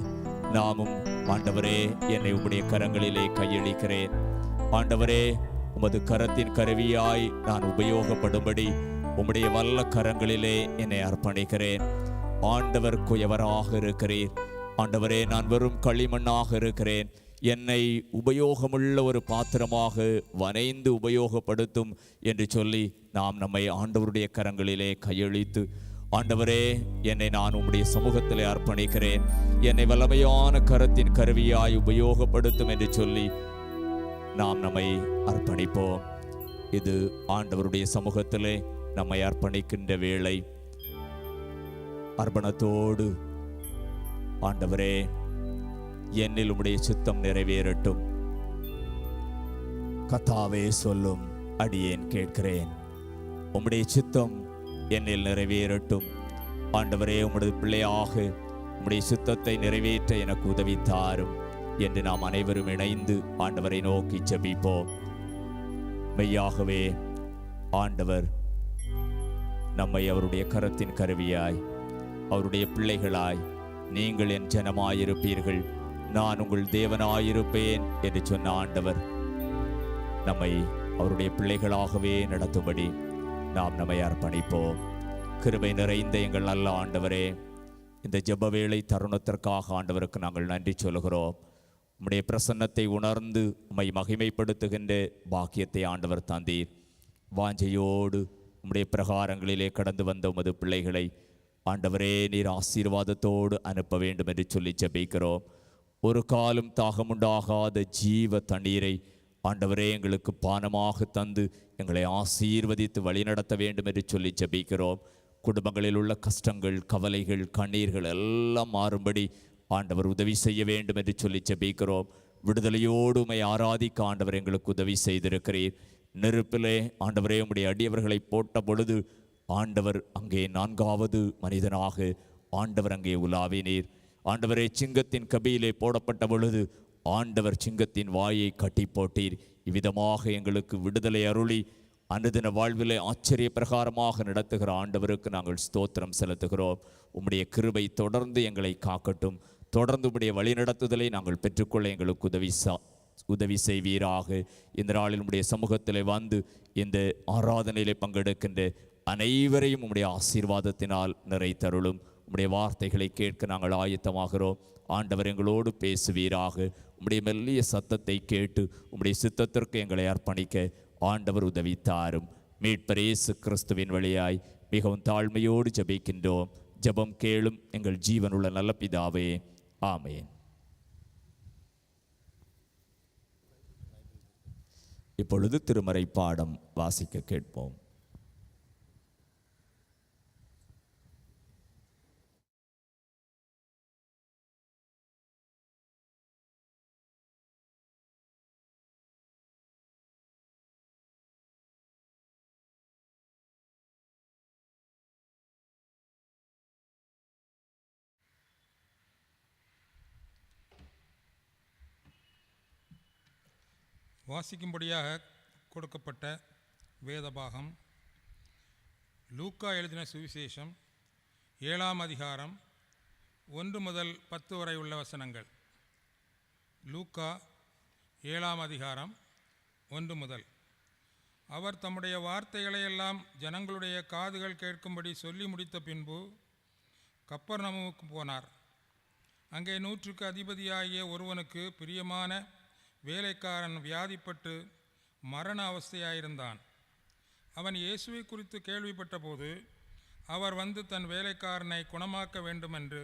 நாமும் ஆண்டவரே என்னை உம்முடைய கரங்களிலே கையளிக்கிறேன், ஆண்டவரே உமது கரத்தின் கருவியாய் நான் உபயோகப்படும்படி உம்முடைய வல்ல கரங்களிலே என்னை அர்ப்பணிக்கிறேன். ஆண்டவர் குயவராக இருக்கிறீர், ஆண்டவரே நான் வெறும் களிமண்ணாக இருக்கிறேன், என்னை உபயோகமுள்ள ஒரு பாத்திரமாக வனைந்து உபயோகப்படுத்தும் என்று சொல்லி நாம் நம்மை ஆண்டவருடைய கரங்களிலே கையளித்து, ஆண்டவரே என்னை நான் உம்முடைய சமூகத்திலே அர்ப்பணிக்கிறேன், என்னை வல்லமையான கரத்தின் கருவியாய் உபயோகப்படுத்தும் என்று சொல்லி நாம் நம்மை அர்ப்பணிப்போம். இது ஆண்டவருடைய சமூகத்திலே நம்மை அர்ப்பணிக்கின்ற வேளை. அர்ப்பணத்தோடு ஆண்டவரே என்னில் உம்முடைய சித்தம் நிறைவேறட்டும், கர்த்தாவே சொல்லும் அடியேன் கேட்கிறேன், உம்முடைய சித்தம் என்னில் நிறைவேறட்டும். ஆண்டவரே உம்முடைய பிள்ளையாக உம்முடைய சித்தத்தை நிறைவேற்ற எனக்கு உதவி தாரும் என்று நாம் அனைவரும் இணைந்து ஆண்டவரை நோக்கி ஜெபிப்போம். மெய்யாகவே ஆண்டவர் நம்மை அவருடைய கரத்தின் கருவியாய், அவருடைய பிள்ளைகளாய், நீங்கள் என் ஜனமாயிருப்பீர்கள், நான் உங்கள் தேவனாயிருப்பேன் என்று சொன்ன ஆண்டவர் நம்மை அவருடைய பிள்ளைகளாகவே நடத்தும்படி நாம் நம்மை அர்ப்பணிப்போம். கிருபை நிறைந்த எங்கள் நல்ல ஆண்டவரே, இந்த ஜெபவேளை தருணத்திற்காக ஆண்டவருக்கு நாங்கள் நன்றி சொல்கிறோம். உம்முடைய பிரசன்னத்தை உணர்ந்து உம்மை மகிமைப்படுத்துகின்ற பாக்கியத்தை ஆண்டவர் தந்தீர். வாஞ்சையோடு உம்முடைய பிரகாரங்களிலே கடந்து வந்த உமது பிள்ளைகளை ஆண்டவரே நீர் ஆசீர்வாதத்தோடு அனுப்ப வேண்டும் என்று சொல்லி ஜெபிக்கிறோம். ஒரு காலம் தாகமுண்டாகாத ஜீவ தண்ணீரை ஆண்டவரே எங்களுக்கு பானமாக தந்து எங்களை ஆசீர்வதித்து வழிநடத்த வேண்டும் என்று சொல்லி ஜெபிக்கிறோம். குடும்பங்களில் உள்ள கஷ்டங்கள், கவலைகள், கண்ணீர்கள் எல்லாம் மாறும்படி ஆண்டவர் உதவி செய்ய வேண்டும் என்று சொல்லி ஜெபிக்கிறோம். விடுதலையோடு உம்மை ஆராதிக்க ஆண்டவர் எங்களுக்கு உதவி செய்திருக்கிறீர். நெருப்பிலே ஆண்டவரே உம்முடைய அடியவர்களை போட்ட பொழுது ஆண்டவர் அங்கே 4வது மனிதனாக ஆண்டவர் அங்கே உலாவினீர். ஆண்டவரே சிங்கத்தின் கபியிலே போடப்பட்ட பொழுது ஆண்டவர் சிங்கத்தின் வாயை கட்டி போட்டீர். இவ்விதமாக எங்களுக்கு விடுதலை அருளி அனுதின வாழ்விலே ஆச்சரிய பிரகாரமாக நடத்துகிற ஆண்டவருக்கு நாங்கள் ஸ்தோத்திரம் செலுத்துகிறோம். உம்முடைய கிருபை தொடர்ந்து எங்களை காக்கட்டும். தொடர்ந்து உம்முடைய வழிநடத்துதலை நாங்கள் பெற்றுக்கொள்ள எங்களுக்கு உதவி செய்வீராக. இந்த நாளில் உம்முடைய சமூகத்தில் வந்து இந்த ஆராதனையிலே பங்கெடுக்கின்ற அனைவரையும் உம்முடைய ஆசீர்வாதத்தினால் நிறைத்தருளும். உம்முடைய வார்த்தைகளை கேட்க நாங்கள் ஆயத்தமாகிறோம். ஆண்டவர் எங்களோடு பேசுவீராக. உம்முடைய மெல்லிய சத்தத்தை கேட்டு உம்முடைய சித்தத்திற்கு எங்களை அர்ப்பணிக்க ஆண்டவர் உதவித்தாரும். மீட்பர் இயேசு கிறிஸ்துவின் வழியாய் மிகவும் தாழ்மையோடு ஜெபிக்கின்றோம். ஜெபம் கேளும் எங்கள் ஜீவனுள்ள நல்ல பிதாவே, ஆமென். இப்பொழுது திருமறை பாடம் வாசிக்க கேட்போம். வாசிக்கும்படியாக கொடுக்கப்பட்ட வேதபாகம் லூக்கா எழுதின சுவிசேஷம் 7ஆம் அதிகாரம் 1 முதல் 10 வரை உள்ள வசனங்கள். லூக்கா 7ஆம் அதிகாரம் 1 முதல். அவர் தம்முடைய வார்த்தைகளையெல்லாம் ஜனங்களுடைய காதுகள் கேட்கும்படி சொல்லி முடித்த பின்பு கப்பர்நகமுக்கு போனார். அங்கே 100க்கு அதிபதியாகிய ஒருவனுக்கு பிரியமான வேலைக்காரன் வியாதிப்பட்டு மரண அவஸ்தையாயிருந்தான். அவன் இயேசுவை குறித்து கேள்விப்பட்ட போது அவர் வந்து தன் வேலைக்காரனை குணமாக்க வேண்டுமென்று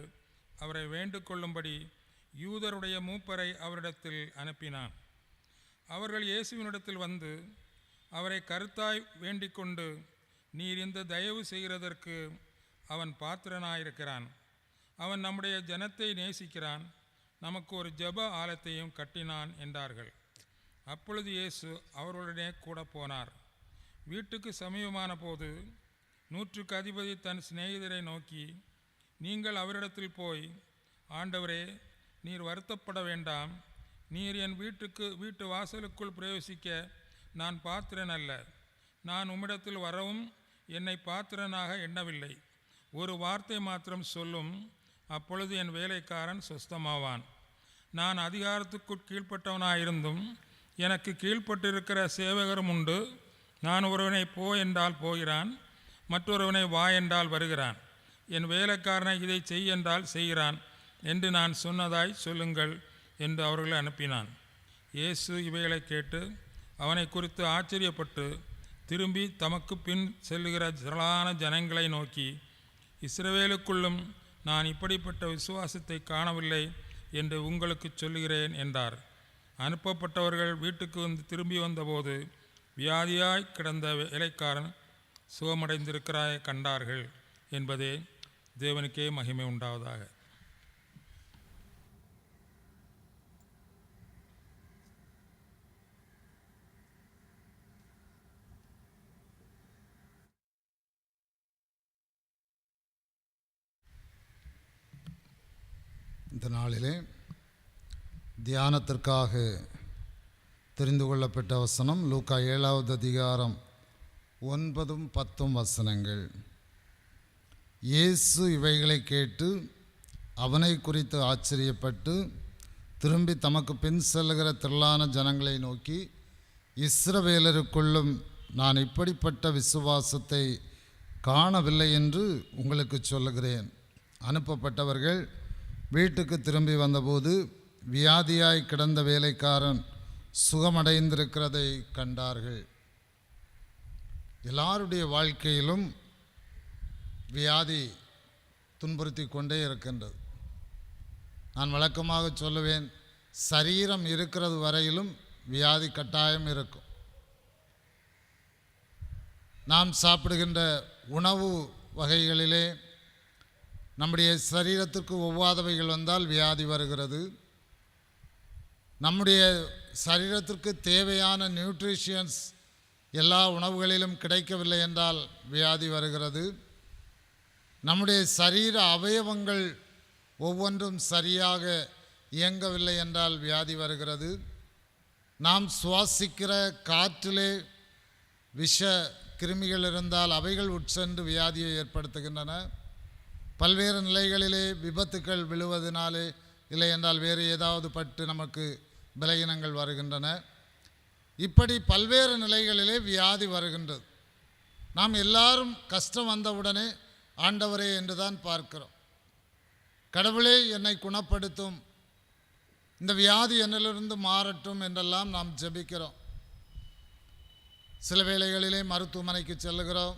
அவரை வேண்டுகொள்ளும்படி யூதருடைய மூப்பரை அவரிடத்தில் அனுப்பினான். அவர்கள் இயேசுவினிடத்தில் வந்து அவரை கருத்தாய் வேண்டிக்கொண்டு, நீர் இந்த தயவு செய்கிறதற்கு அவன் பாத்திரனாயிருக்கிறான். அவன் நம்முடைய ஜனத்தை நேசிக்கிறான். நமக்கு ஒரு ஜெப ஆலயத்தையும் கட்டினான் என்றார்கள். அப்பொழுது இயேசு அவர்களுடனே கூட போனார். வீட்டுக்கு சமீபமான போது 100க்கு அதிபதி தன் சிநேகிதரை நோக்கி, நீங்கள் அவரிடத்தில் போய், ஆண்டவரே, நீர் வருத்தப்பட வேண்டாம். நீர் என் வீட்டு வாசலுக்குள் பிரவேசிக்க நான் பாத்திரன் அல்ல. நான் உம்மிடத்தில் வரவும் என்னை பாத்திரனாக எண்ணவில்லை. ஒரு வார்த்தை மாத்திரம் சொல்லும், அப்பொழுது என் வேலைக்காரன் சுஸ்தமாவான். நான் அதிகாரத்துக்கு கீழ்ப்பட்டவனாயிருந்தும் எனக்கு கீழ்ப்பட்டிருக்கிற சேவகரும் உண்டு. நான் ஒருவனை போ என்றால் போகிறான், மற்றொருவனை வா என்றால் வருகிறான். என் வேலைக்காரனை இதை செய் என்றால் செய்கிறான் என்று நான் சொன்னதாய் சொல்லுங்கள் என்று அவர்களை அனுப்பினான். இயேசு இவைகளை கேட்டு அவனை குறித்து ஆச்சரியப்பட்டு திரும்பி தமக்கு பின் செல்லுகிற திரளான ஜனங்களை நோக்கி, இஸ்ரவேலுக்குள்ளும் நான் இப்படிப்பட்ட விசுவாசத்தை காணவில்லை என்று உங்களுக்கு சொல்லுகிறேன் என்றார். அனுப்பப்பட்டவர்கள் வீட்டுக்கு திரும்பி வந்தபோது வியாதியாய் கிடந்த வேலைக்காரன் சுகமடைந்திருக்கிறாய் கண்டார்கள் என்பதே. தேவனுக்கே மகிமை உண்டாவதாக. இந்த நாளிலே தியானத்திற்காக தெரிந்து கொள்ளப்பட்ட வசனம் லூக்கா 7வது அதிகாரம் 9, 10 வசனங்கள். இயேசு இவைகளை கேட்டு அவனை குறித்து ஆச்சரியப்பட்டு திரும்பி தமக்கு பின் செல்லுகிற திரளான ஜனங்களை நோக்கி, இஸ்ரவேலருக்குள்ளும் நான் இப்படிப்பட்ட விசுவாசத்தை காணவில்லை என்று உங்களுக்கு சொல்லுகிறேன். அனுப்பப்பட்டவர்கள் வீட்டுக்கு திரும்பி வந்தபோது வியாதியாய் கிடந்த வேலைக்காரன் சுகமடைந்திருக்கிறதை கண்டார்கள். எல்லாருடைய வாழ்க்கையிலும் வியாதி துன்புறுத்தி கொண்டே இருக்கின்றது. நான் வழக்கமாக சொல்லுவேன், சரீரம் இருக்கிறது வரையிலும் வியாதி கட்டாயம் இருக்கும். நாம் சாப்பிடுகின்ற உணவு வகைகளிலே நம்முடைய சரீரத்திற்கு ஒவ்வாதவைகள் வந்தால் வியாதி வருகிறது. நம்முடைய சரீரத்திற்கு தேவையான நியூட்ரிஷியன்ஸ் எல்லா உணவுகளிலும் கிடைக்கவில்லை என்றால் வியாதி வருகிறது. நம்முடைய சரீர அவயவங்கள் ஒவ்வொன்றும் சரியாக இயங்கவில்லை என்றால் வியாதி வருகிறது. நாம் சுவாசிக்கிற காற்றிலே விஷ கிருமிகள் இருந்தால் அவைகள் உட்சென்று வியாதியை ஏற்படுத்துகின்றன. பல்வேறு நிலைகளிலே விபத்துக்கள் விழுவதனாலே, இல்லை என்றால் வேறு ஏதாவது பட்டு நமக்கு பலகீனங்கள் வருகின்றன. இப்படி பல்வேறு நிலைகளிலே வியாதி வருகின்றது. நாம் எல்லாரும் கஷ்டம் வந்தவுடனே ஆண்டவரே என்று தான் பார்க்கிறோம். கடவுளே என்னை குணப்படுத்தும், இந்த வியாதி என்னிலிருந்து மாறட்டும் என்றெல்லாம் நாம் ஜெபிக்கிறோம். சில வேளைகளிலே மருத்துவமனைக்கு செல்லுகிறோம்,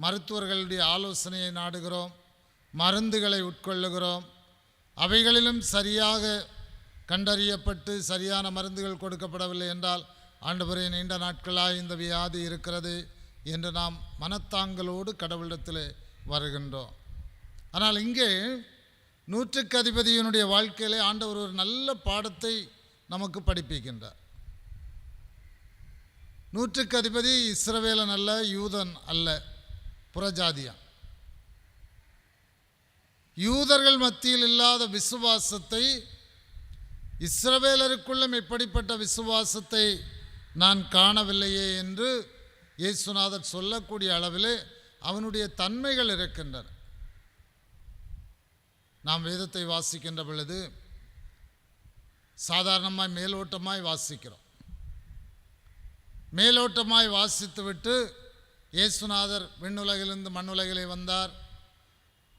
மருத்துவர்களுடைய ஆலோசனையை நாடுகிறோம், மருந்துகளை உட்கொள்ளுகிறோம். அவைகளிலும் சரியாக கண்டறியப்பட்டு சரியான மருந்துகள் கொடுக்கப்படவில்லை என்றால், ஆண்டவரே நீண்ட நாட்களாக இந்த வியாதி இருக்கிறது என்று நாம் மனத்தாங்கலோடு கடவுளிடத்தில் வருகின்றோம். ஆனால் இங்கே நூற்றுக்கு அதிபதியினுடைய வாழ்க்கையிலே ஆண்டவர் ஒரு நல்ல பாடத்தை நமக்கு படிப்பிக்கின்றார். நூற்றுக்கு அதிபதி இஸ்ரவேலன் அல்ல, யூதன் அல்ல, புறஜாதியான். யூதர்கள் மத்தியில் இல்லாத விசுவாசத்தை, இஸ்ரவேலருக்குள்ளும் எப்படிப்பட்ட விசுவாசத்தை நான் காணவில்லையே என்று இயேசுநாதர் சொல்லக்கூடிய அளவிலே அவனுடைய தன்மைகள் இருக்கின்றன. நாம் வேதத்தை வாசிக்கின்ற பொழுது சாதாரணமாய் மேலோட்டமாய் வாசிக்கிறோம். மேலோட்டமாய் வாசித்துவிட்டு இயேசுநாதர் விண்ணுலகிலிருந்து மண்ணுலகிலே வந்தார்,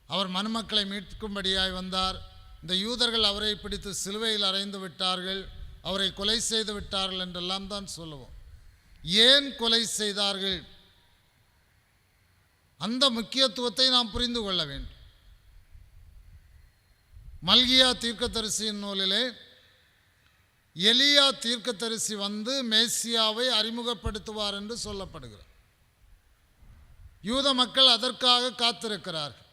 அவர் மனுமக்களை மீட்கும்படியாய் வந்தார், இந்த யூதர்கள் அவரை பிடித்து சிலுவையில் அறைந்து விட்டார்கள், அவரை கொலை செய்து விட்டார்கள் என்றெல்லாம் தான் சொல்லுவோம். ஏன் கொலை செய்தார்கள்? அந்த முக்கியத்துவத்தை நாம் புரிந்து கொள்ள வேண்டும். மல்கியா தீர்க்கதரிசியின் நூலிலே எலியா தீர்க்கதரிசி வந்து மேசியாவை அறிமுகப்படுத்துவார் என்று சொல்லப்படுகிறார். யூத மக்கள் அதற்காக காத்திருக்கிறார்கள்.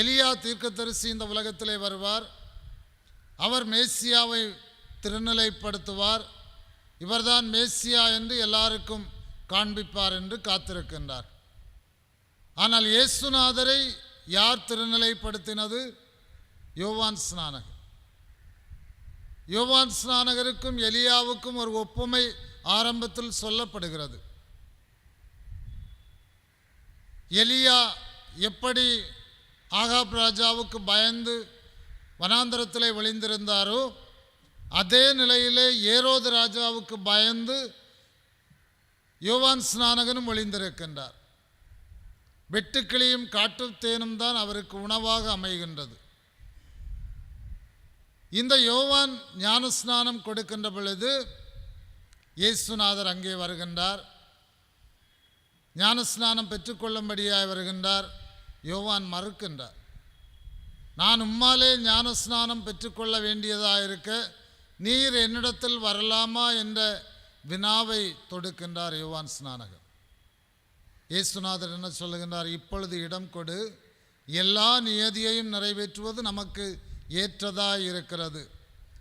எலியா தீர்க்கதரிசி இந்த உலகத்திலே வருவார், அவர் மேசியாவை திருநிலைப்படுத்துவார், இவர்தான் மேசியா என்று எல்லாருக்கும் காண்பிப்பார் என்று காத்திருக்கின்றார். ஆனால் இயேசுநாதரை யார் திருநிலைப்படுத்தினது? யோவான் ஸ்நானகர். யோவான் ஸ்நானகருக்கும் எலியாவுக்கும் ஒரு ஒப்புமை ஆரம்பத்தில் சொல்லப்படுகிறது. எலியா எப்படி ஆகாப் ராஜாவுக்கு பயந்து வனாந்தரத்திலே ஒளிந்திருந்தாரோ, அதே நிலையிலே ஏரோது ராஜாவுக்கு பயந்து யோவான் ஸ்நானகனும் ஒளிந்திருக்கின்றார். வெட்டுக்கிளியும் காட்டுத்தேனும் தான் அவருக்கு உணவாக அமைகின்றது. இந்த யோவான் ஞானஸ்நானம் கொடுக்கின்ற பொழுது இயேசுநாதர் அங்கே வருகின்றார், ஞானஸ்நானம் பெற்றுக்கொள்ளும்படியாய் வருகின்றார். யோவான் மறுக்கின்றார். நான் உம்மாலே ஞானஸ்நானம் பெற்றுக்கொள்ள வேண்டியதாக இருக்க நீர் என்னிடத்தில் வரலாமா என்ற வினாவை தொடுக்கின்றார் யோவான் ஸ்நானகர். இயேசுநாதர் என்ன சொல்லுகின்றார்? இப்பொழுது இடம் கொடு, எல்லா நியதியையும் நிறைவேற்றுவது நமக்கு ஏற்றதாக இருக்கிறது.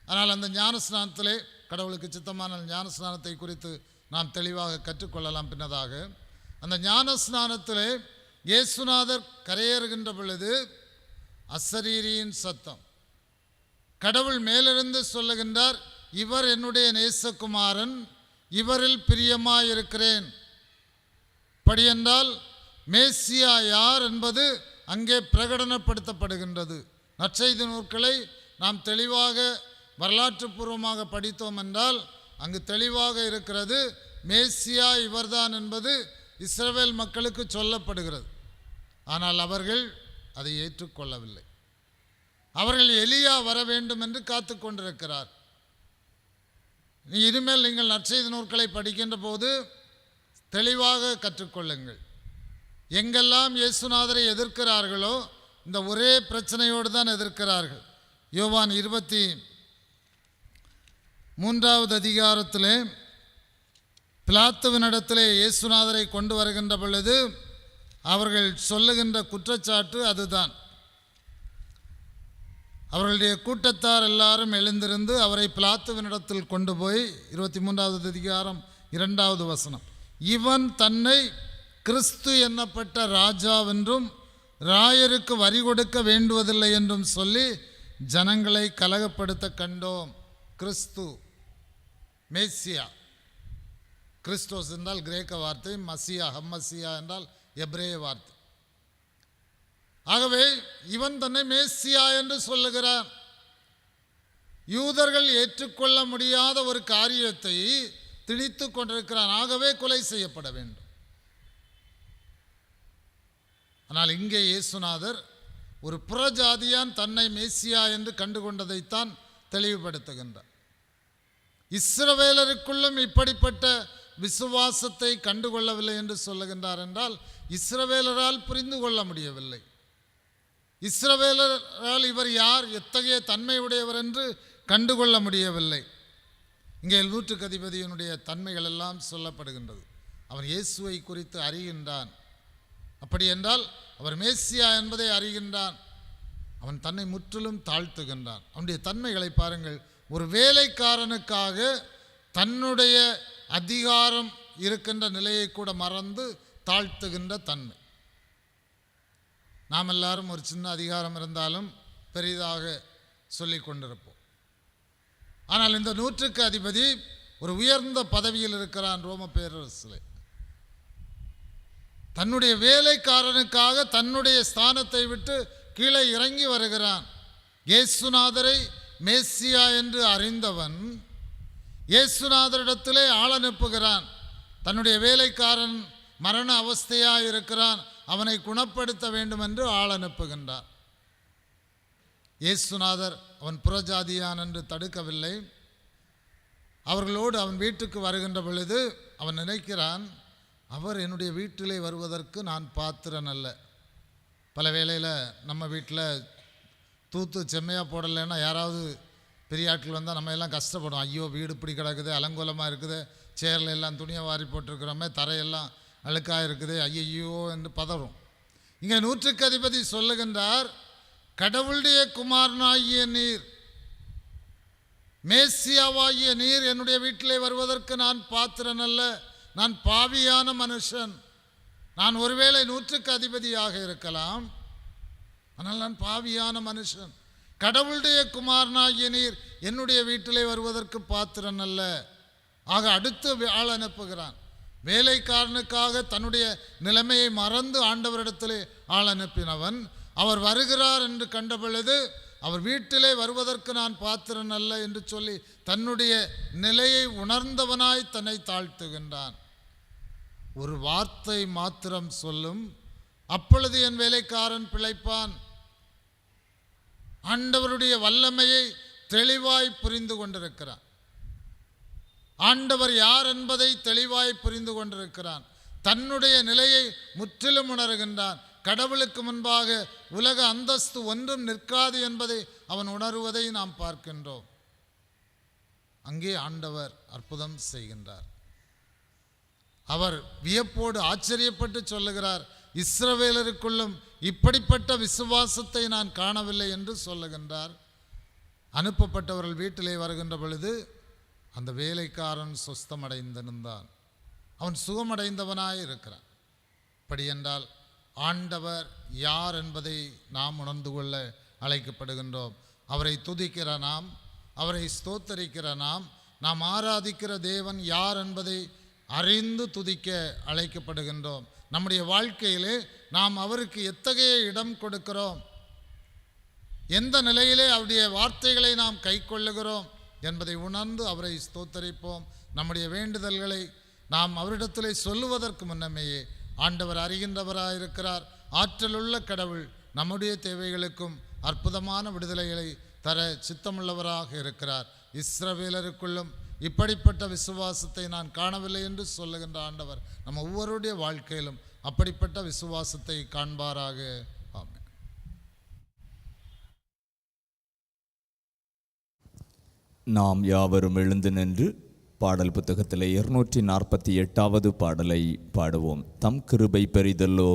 ஆனால் அந்த ஞானஸ்நானத்திலே கடவுளுக்கு சித்தமான ஞானஸ்நானத்தை குறித்து நாம் தெளிவாக கற்றுக்கொள்ளலாம் பின்னதாக. அந்த ஞானஸ்நானத்திலே இயேசுநாதர் கரையேறுகின்ற பொழுது அசரீரியின் சத்தம், கடவுள் மேலிருந்து சொல்லுகின்றார், இவர் என்னுடைய நேசகுமாரன், இவரில் பிரியமாயிருக்கிறேன். படியென்றால் மேசியா யார் என்பது அங்கே பிரகடனப்படுத்தப்படுகின்றது. நற்செய்தி நூல்களை நாம் தெளிவாக வரலாற்று பூர்வமாக படித்தோம் என்றால் அங்கு தெளிவாக இருக்கிறது, மேசியா இவர்தான் என்பது இஸ்ரவேல் மக்களுக்கு சொல்லப்படுகிறது. ஆனால் அவர்கள் அதை ஏற்றுக்கொள்ளவில்லை. அவர்கள் எலியா வர வேண்டும் என்று காத்து கொண்டிருக்கிறார். இனிமேல் நீங்கள் நற்செய்தி நூல்களை படிக்கின்ற போது தெளிவாக கற்றுக்கொள்ளுங்கள். எங்கெல்லாம் இயேசுநாதரை எதிர்க்கிறார்களோ இந்த ஒரே பிரச்சனையோடு தான் எதிர்க்கிறார்கள். யோவான் 23வது அதிகாரத்திலே பிலாத்துவினிடத்திலே இயேசுநாதரை கொண்டு வருகின்ற பொழுது அவர்கள் சொல்லுகின்ற குற்றச்சாட்டு அதுதான். அவர்களுடைய கூட்டத்தார் எல்லாரும் எழுந்திருந்து அவரை பிலாத்துவினிடத்தில் கொண்டு போய் 23வது அதிகாரம் 2வது வசனம், இவன் தன்னை கிறிஸ்து என்னப்பட்ட ராஜாவென்றும் ராயருக்கு வரி கொடுக்க வேண்டுவதில்லை என்றும் சொல்லி ஜனங்களை கலகப்படுத்த கண்டோம். கிறிஸ்து, மேசியா, கிறிஸ்டோஸ் என்றால் கிரேக்க வார்த்தை, மசியா ஹம்மசியா என்றால் எபிரேய வார்த்தை. ஆகவே இவன் தன்னை மேசியா என்று சொல்லுகிறான். யூதர்கள் ஏற்றுக்கொள்ள முடியாத ஒரு காரியத்தை திணித்து கொண்டிருக்கிறான். ஆகவே கொலை செய்யப்பட வேண்டும். ஆனால் இங்கே இயேசுநாதர் ஒரு புறஜாதியான் தன்னை மேசியா என்று கண்டுகொண்டதைத்தான் தெளிவுபடுத்துகின்றார். இஸ்ரவேலருக்குள்ளும் இப்படிப்பட்ட விசுவாசத்தை கண்டுகொள்ளவில்லை என்று சொல்லுகின்றார் என்றால் இஸ்ரவேலரால் புரிந்து கொள்ள முடியவில்லை. இஸ்ரவேலரால் இவர் யார், எத்தகைய தன்மை உடையவர் என்று கண்டுகொள்ள முடியவில்லை. இங்கே நூற்றுக்கு அதிபதியினுடைய தன்மைகள் எல்லாம் சொல்லப்படுகின்றது. அவன் இயேசுவை குறித்து அறிகின்றான். அப்படி என்றால் அவர் மேசியா என்பதை அறிகின்றான். அவன் தன்னை முற்றிலும் தாழ்த்துகின்றான். அவனுடைய தன்மைகளை பாருங்கள். ஒரு வேலைக்காரனுக்காக தன்னுடைய அதிகாரம் இருக்கின்ற நிலையை கூட மறந்து தாழ்த்துகின்ற தன்மை. நாம் எல்லாரும் ஒரு சின்ன அதிகாரம் இருந்தாலும் பெரிதாக சொல்லி கொண்டிருப்போம். ஆனால் இந்த நூற்றுக்கு அதிபதி ஒரு உயர்ந்த பதவியில் இருக்கிறான் ரோம பேரரசில். தன்னுடைய வேலைக்காரனுக்காக தன்னுடைய ஸ்தானத்தை விட்டு கீழே இறங்கி வருகிறான். இயேசுநாதரை மேசியா என்று அறிந்தவன் இயேசுநாதரிடத்திலே ஆள் அனுப்புகிறான். தன்னுடைய வேலைக்காரன் மரண அவஸ்தையாக இருக்கிறான், அவனை குணப்படுத்த வேண்டும் என்று ஆள் அனுப்புகின்றார். இயேசுநாதர் அவன் புறஜாதியான் என்று தடுக்கவில்லை. அவர்களோடு அவன் வீட்டுக்கு வருகின்ற பொழுது அவன் நினைக்கிறான், அவர் என்னுடைய வீட்டிலே வருவதற்கு நான் பாத்திரன் அல்ல. பல வேளையில் நம்ம வீட்டில் தூத்து செம்மையாக போடலைன்னா யாராவது பெரிய ஆட்கள் வந்தால் நம்ம எல்லாம் கஷ்டப்படும். ஐயோ வீடு இப்படி கிடக்குது, அலங்கோலமாக இருக்குது, சேரில் எல்லாம் துணியை வாரி போட்டிருக்கிறோமே, தரையெல்லாம் அழுக்காக இருக்குது, ஐயோ என்று பதறும். இங்கே நூற்றுக்கு அதிபதி சொல்லுகின்றார், கடவுளுடைய குமாரனாகிய நீர், மேசியாவாகிய நீர் என்னுடைய வீட்டிலே வருவதற்கு நான் பாத்திரன் அல்ல. நான் பாவியான மனுஷன். நான் ஒருவேளை நூற்றுக்கு அதிபதியாக இருக்கலாம், ஆனால் நான் பாவியான மனுஷன். கடவுளுடைய குமாரனாகிய நீர் என்னுடைய வீட்டிலே வருவதற்கு பாத்திரன் அல்ல. ஆக அடுத்து ஆள் அனுப்புகிறான். வேலைக்காரனுக்காக தன்னுடைய நிலைமையை மறந்து ஆண்டவரிடத்திலே ஆள் அனுப்பினவன் அவர் வருகிறார் என்று கண்ட பொழுது அவர் வீட்டிலே வருவதற்கு நான் பாத்திரன் அல்ல என்று சொல்லி தன்னுடைய நிலையை உணர்ந்தவனாய் தன்னை தாழ்த்துகின்றான். ஒரு வார்த்தை மாத்திரம் சொல்லும், அப்பொழுது என் வேலைக்காரன் பிழைப்பான். ஆண்டவருடைய வல்லமையை தெளிவாய் புரிந்து கொண்டிருக்கிறான். ஆண்டவர் யார் என்பதை தெளிவாய் புரிந்து கொண்டிருக்கிறான். தன்னுடைய நிலையை முற்றிலும் உணர்கின்றான். கடவுளுக்கு முன்பாக உலக அந்தஸ்து ஒன்றும் நிற்காது என்பதை அவன் உணர்வதை நாம் பார்க்கின்றோம். அங்கே ஆண்டவர் அற்புதம் செய்கின்றார். அவர் வியப்போடு ஆச்சரியப்பட்டு சொல்லுகிறார், இஸ்ரவேலருக்குள்ளும் இப்படிப்பட்ட விசுவாசத்தை நான் காணவில்லை என்று சொல்லுகின்றார். அனுப்பப்பட்டவர்கள் வீட்டிலே வருகின்ற பொழுது அந்த வேலைக்காரன் சொஸ்தமடைந்திருந்தான். அவன் சுகமடைந்தவனாய் இருக்கிறான். அப்படி என்றால் ஆண்டவர் யார் என்பதை நாம் உணர்ந்து கொள்ள அழைக்கப்படுகின்றோம். அவரை துதிக்கிற நாம், அவரை ஸ்தோத்தரிக்கிற நாம் ஆராதிக்கிற தேவன் யார் என்பதை அறிந்து துதிக்க அழைக்கப்படுகின்றோம். நம்முடைய வாழ்க்கையிலே நாம் அவருக்கு எத்தகைய இடம் கொடுக்கிறோம், எந்த நிலையிலே அவருடைய வார்த்தைகளை நாம் கை கொள்ளுகிறோம் என்பதை உணர்ந்து அவரை ஸ்தோத்தரிப்போம். நம்முடைய வேண்டுதல்களை நாம் அவரிடத்திலே சொல்லுவதற்கு முன்னமேயே ஆண்டவர் அறிகின்றவராயிருக்கிறார். ஆற்றலுள்ள கடவுள் நம்முடைய தேவைகளுக்கும் அற்புதமான விடுதலைகளை தர சித்தமுள்ளவராக இருக்கிறார். இஸ்ரவேலருக்குள்ளும் இப்படிப்பட்ட விசுவாசத்தை நான் காணவில்லை என்று சொல்லுகின்ற ஆண்டவர் நம்ம ஒவ்வொருடைய வாழ்க்கையிலும் அப்படிப்பட்ட விசுவாசத்தை காண்பாராக. ஆமென். நாம் யாவரும் எழுந்து நின்று பாடல் புத்தகத்தில் 248வது பாடலை பாடுவோம். தம் கிருபை பெரிதல்லோ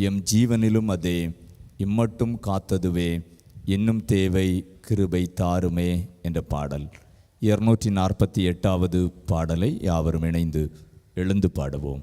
எம் ஜீவனிலும் அதே, இம்மட்டும் காத்ததுவே, இன்னும் தேவை கிருபை தாருமே என்ற பாடல். 248வது பாடலை யாவரும் இணைந்து எழுந்து பாடுவோம்.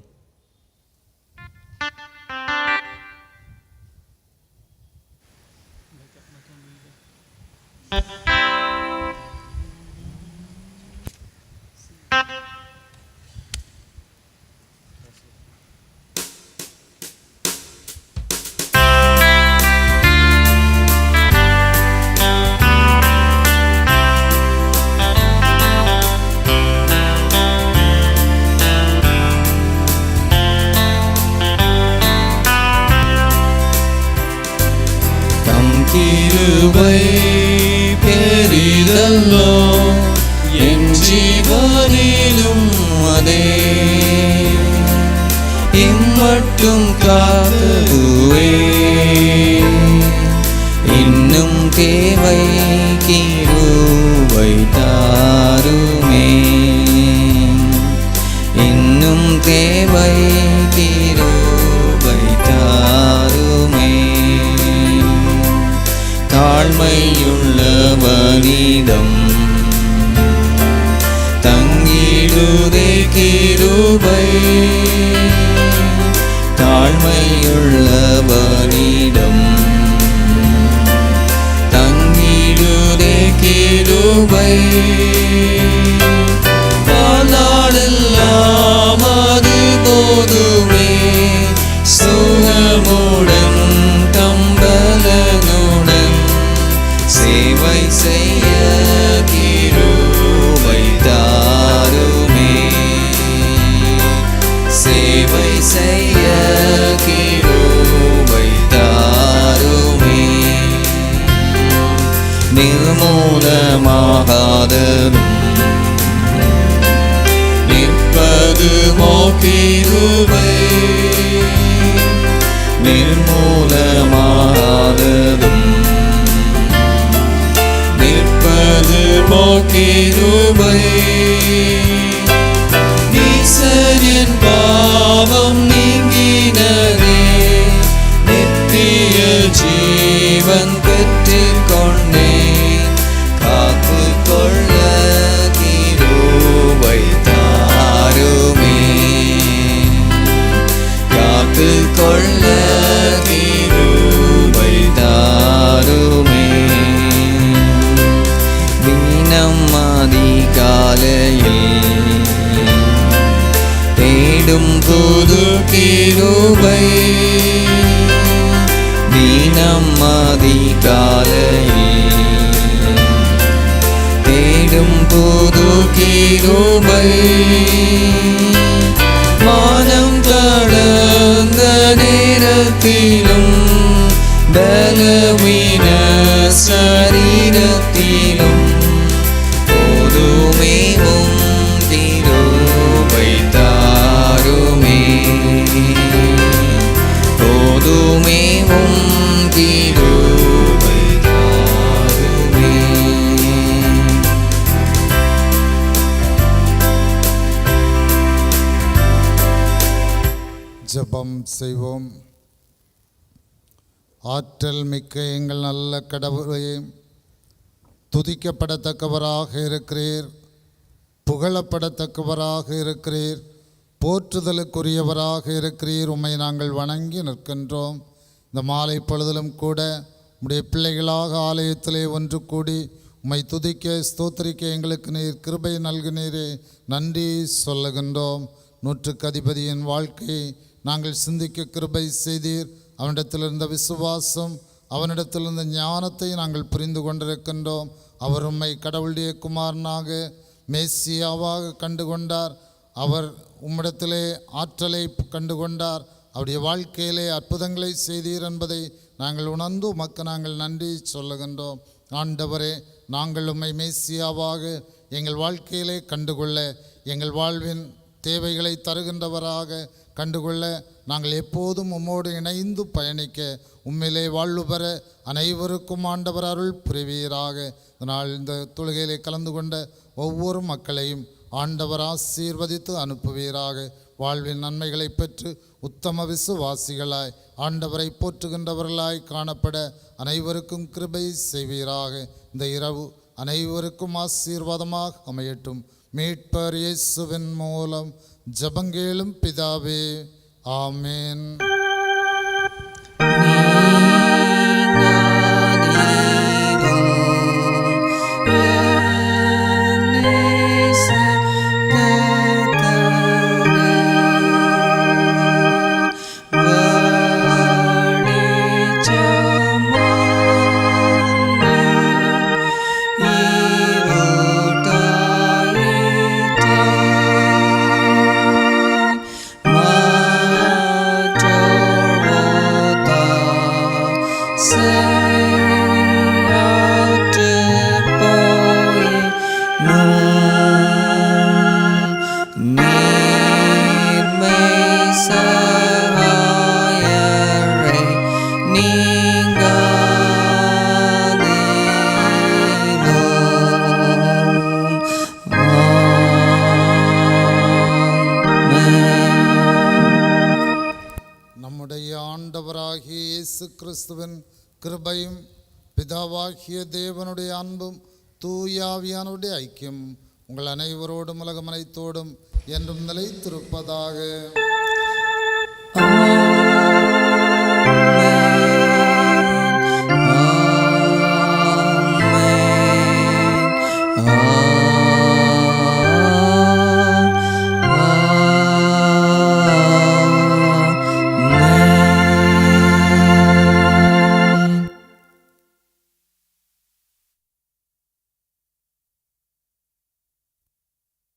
நாளெல்லோ என் ஜீவனிலும் அதே இம்மட்டும் காத்துவே இன்னும் தேவை கிருபை தாருமே இன்னும் தேவை கிருபை தாருமே தாழ்மையுள்ளவனிடம் தங்கிடுதே கிருபை தாழ்மையுள்ளவனிடம் தங்கிடுதே கிருபை வாழ்நாளெல்லாம் அது போதுமே சுகமுடன் தம்பலனுடன் சேவை செய்ய கிருபை தாருமே சேவை செய்ய கிருபை தாருமே நிர்மூலமாகாததும் நிற்பதுமோ கிருபை நிர்மூலமாகாததும் நிற்பதுமோ கிருபை நீசரின் பாவம் நீங்கினதே நித்திய ஜீவன் பெற்றுக்கொண்டே காத்து கொள்ள கிருபை தாருமே காத்து கொள்ள கிருபை தாருமே தினம் அதிகாலையில் தேடும் புது கிருபை தினம் அதிகாலையில் தேடும் புது கிருபை மானம் கடந்த நேரத்திலும் பலவீன சரீரத்திலும் போதுமேவும் கிருபை தாருமே போதுமேவும் கிருபை தாருமே ஜெபம் செய்வோம். ஆற்றல் மிக்க எங்கள் நல்ல கடவுளே, துதிக்கப்படத்தக்கவராக இருக்கிறீர், புகழப்படத்தக்கவராக இருக்கிறீர், போற்றுதலுக்குரியவராக இருக்கிறீர். உம்மை நாங்கள் வணங்கி நிற்கின்றோம். இந்த மாலை பொழுதிலும் கூட உம்முடைய பிள்ளைகளாக ஆலயத்திலே ஒன்று கூடி உம்மை துதிக்க ஸ்தோத்திரிக்க எங்களுக்கு நீர் கிருபை நல்கினீரே, நன்றி சொல்லுகின்றோம். நூற்றுக்கு அதிபதியின் வாழ்க்கையை நாங்கள் சிந்திக்க கிருபை செய்தீர். அவனிடத்திலிருந்த விசுவாசம், அவனிடத்திலிருந்த ஞானத்தை நாங்கள் புரிந்து கொண்டிருக்கின்றோம். அவர் உம்மை கடவுளுடைய குமாரனாக மேசியாவாக கண்டுகொண்டார். அவர் உம்மிடத்திலே ஆற்றலை கண்டுகொண்டார். அவருடைய வாழ்க்கையிலே அற்புதங்களை செய்தீர் என்பதை நாங்கள் உணர்ந்து உமக்கு நாங்கள் நன்றி சொல்லுகின்றோம். ஆண்டவரே, நாங்கள் உம்மை மேசியாவாக எங்கள் வாழ்க்கையிலே கண்டுகொள்ள, எங்கள் வாழ்வின் தேவைகளை தருகின்றவராக கண்டுகொள்ள, நாங்கள் எப்போதும் உம்மோடு இணைந்து பயணிக்க, உம்மிலே வாழ்வு பெற அனைவருக்கும் ஆண்டவர் அருள் புரிவீராக. இதனால் இந்த தொழுகையிலே கலந்து கொண்ட ஒவ்வொரு மக்களையும் ஆண்டவர் ஆசீர்வதித்து அனுப்புவீராக. வாழ்வின் நன்மைகளை பெற்று உத்தம விசுவாசிகளாய் ஆண்டவரை போற்றுகின்றவர்களாய் காணப்பட அனைவருக்கும் கிருபை செய்வீராக. இந்த இரவு அனைவருக்கும் ஆசீர்வாதமாக அமையட்டும். மீட்பர் இயேசுவின் மூலம் ஜெபங்கேளும் பிதாவே, ஆமென். Mato கிறிஸ்துவின் கிருபையும் பிதாவாகிய தேவனுடைய அன்பும் தூயாவியானுடைய ஐக்கியம் உங்கள் அனைவரோடும் உலகம் அனைத்தோடும் என்றும் நிலைத்திருப்பதாக.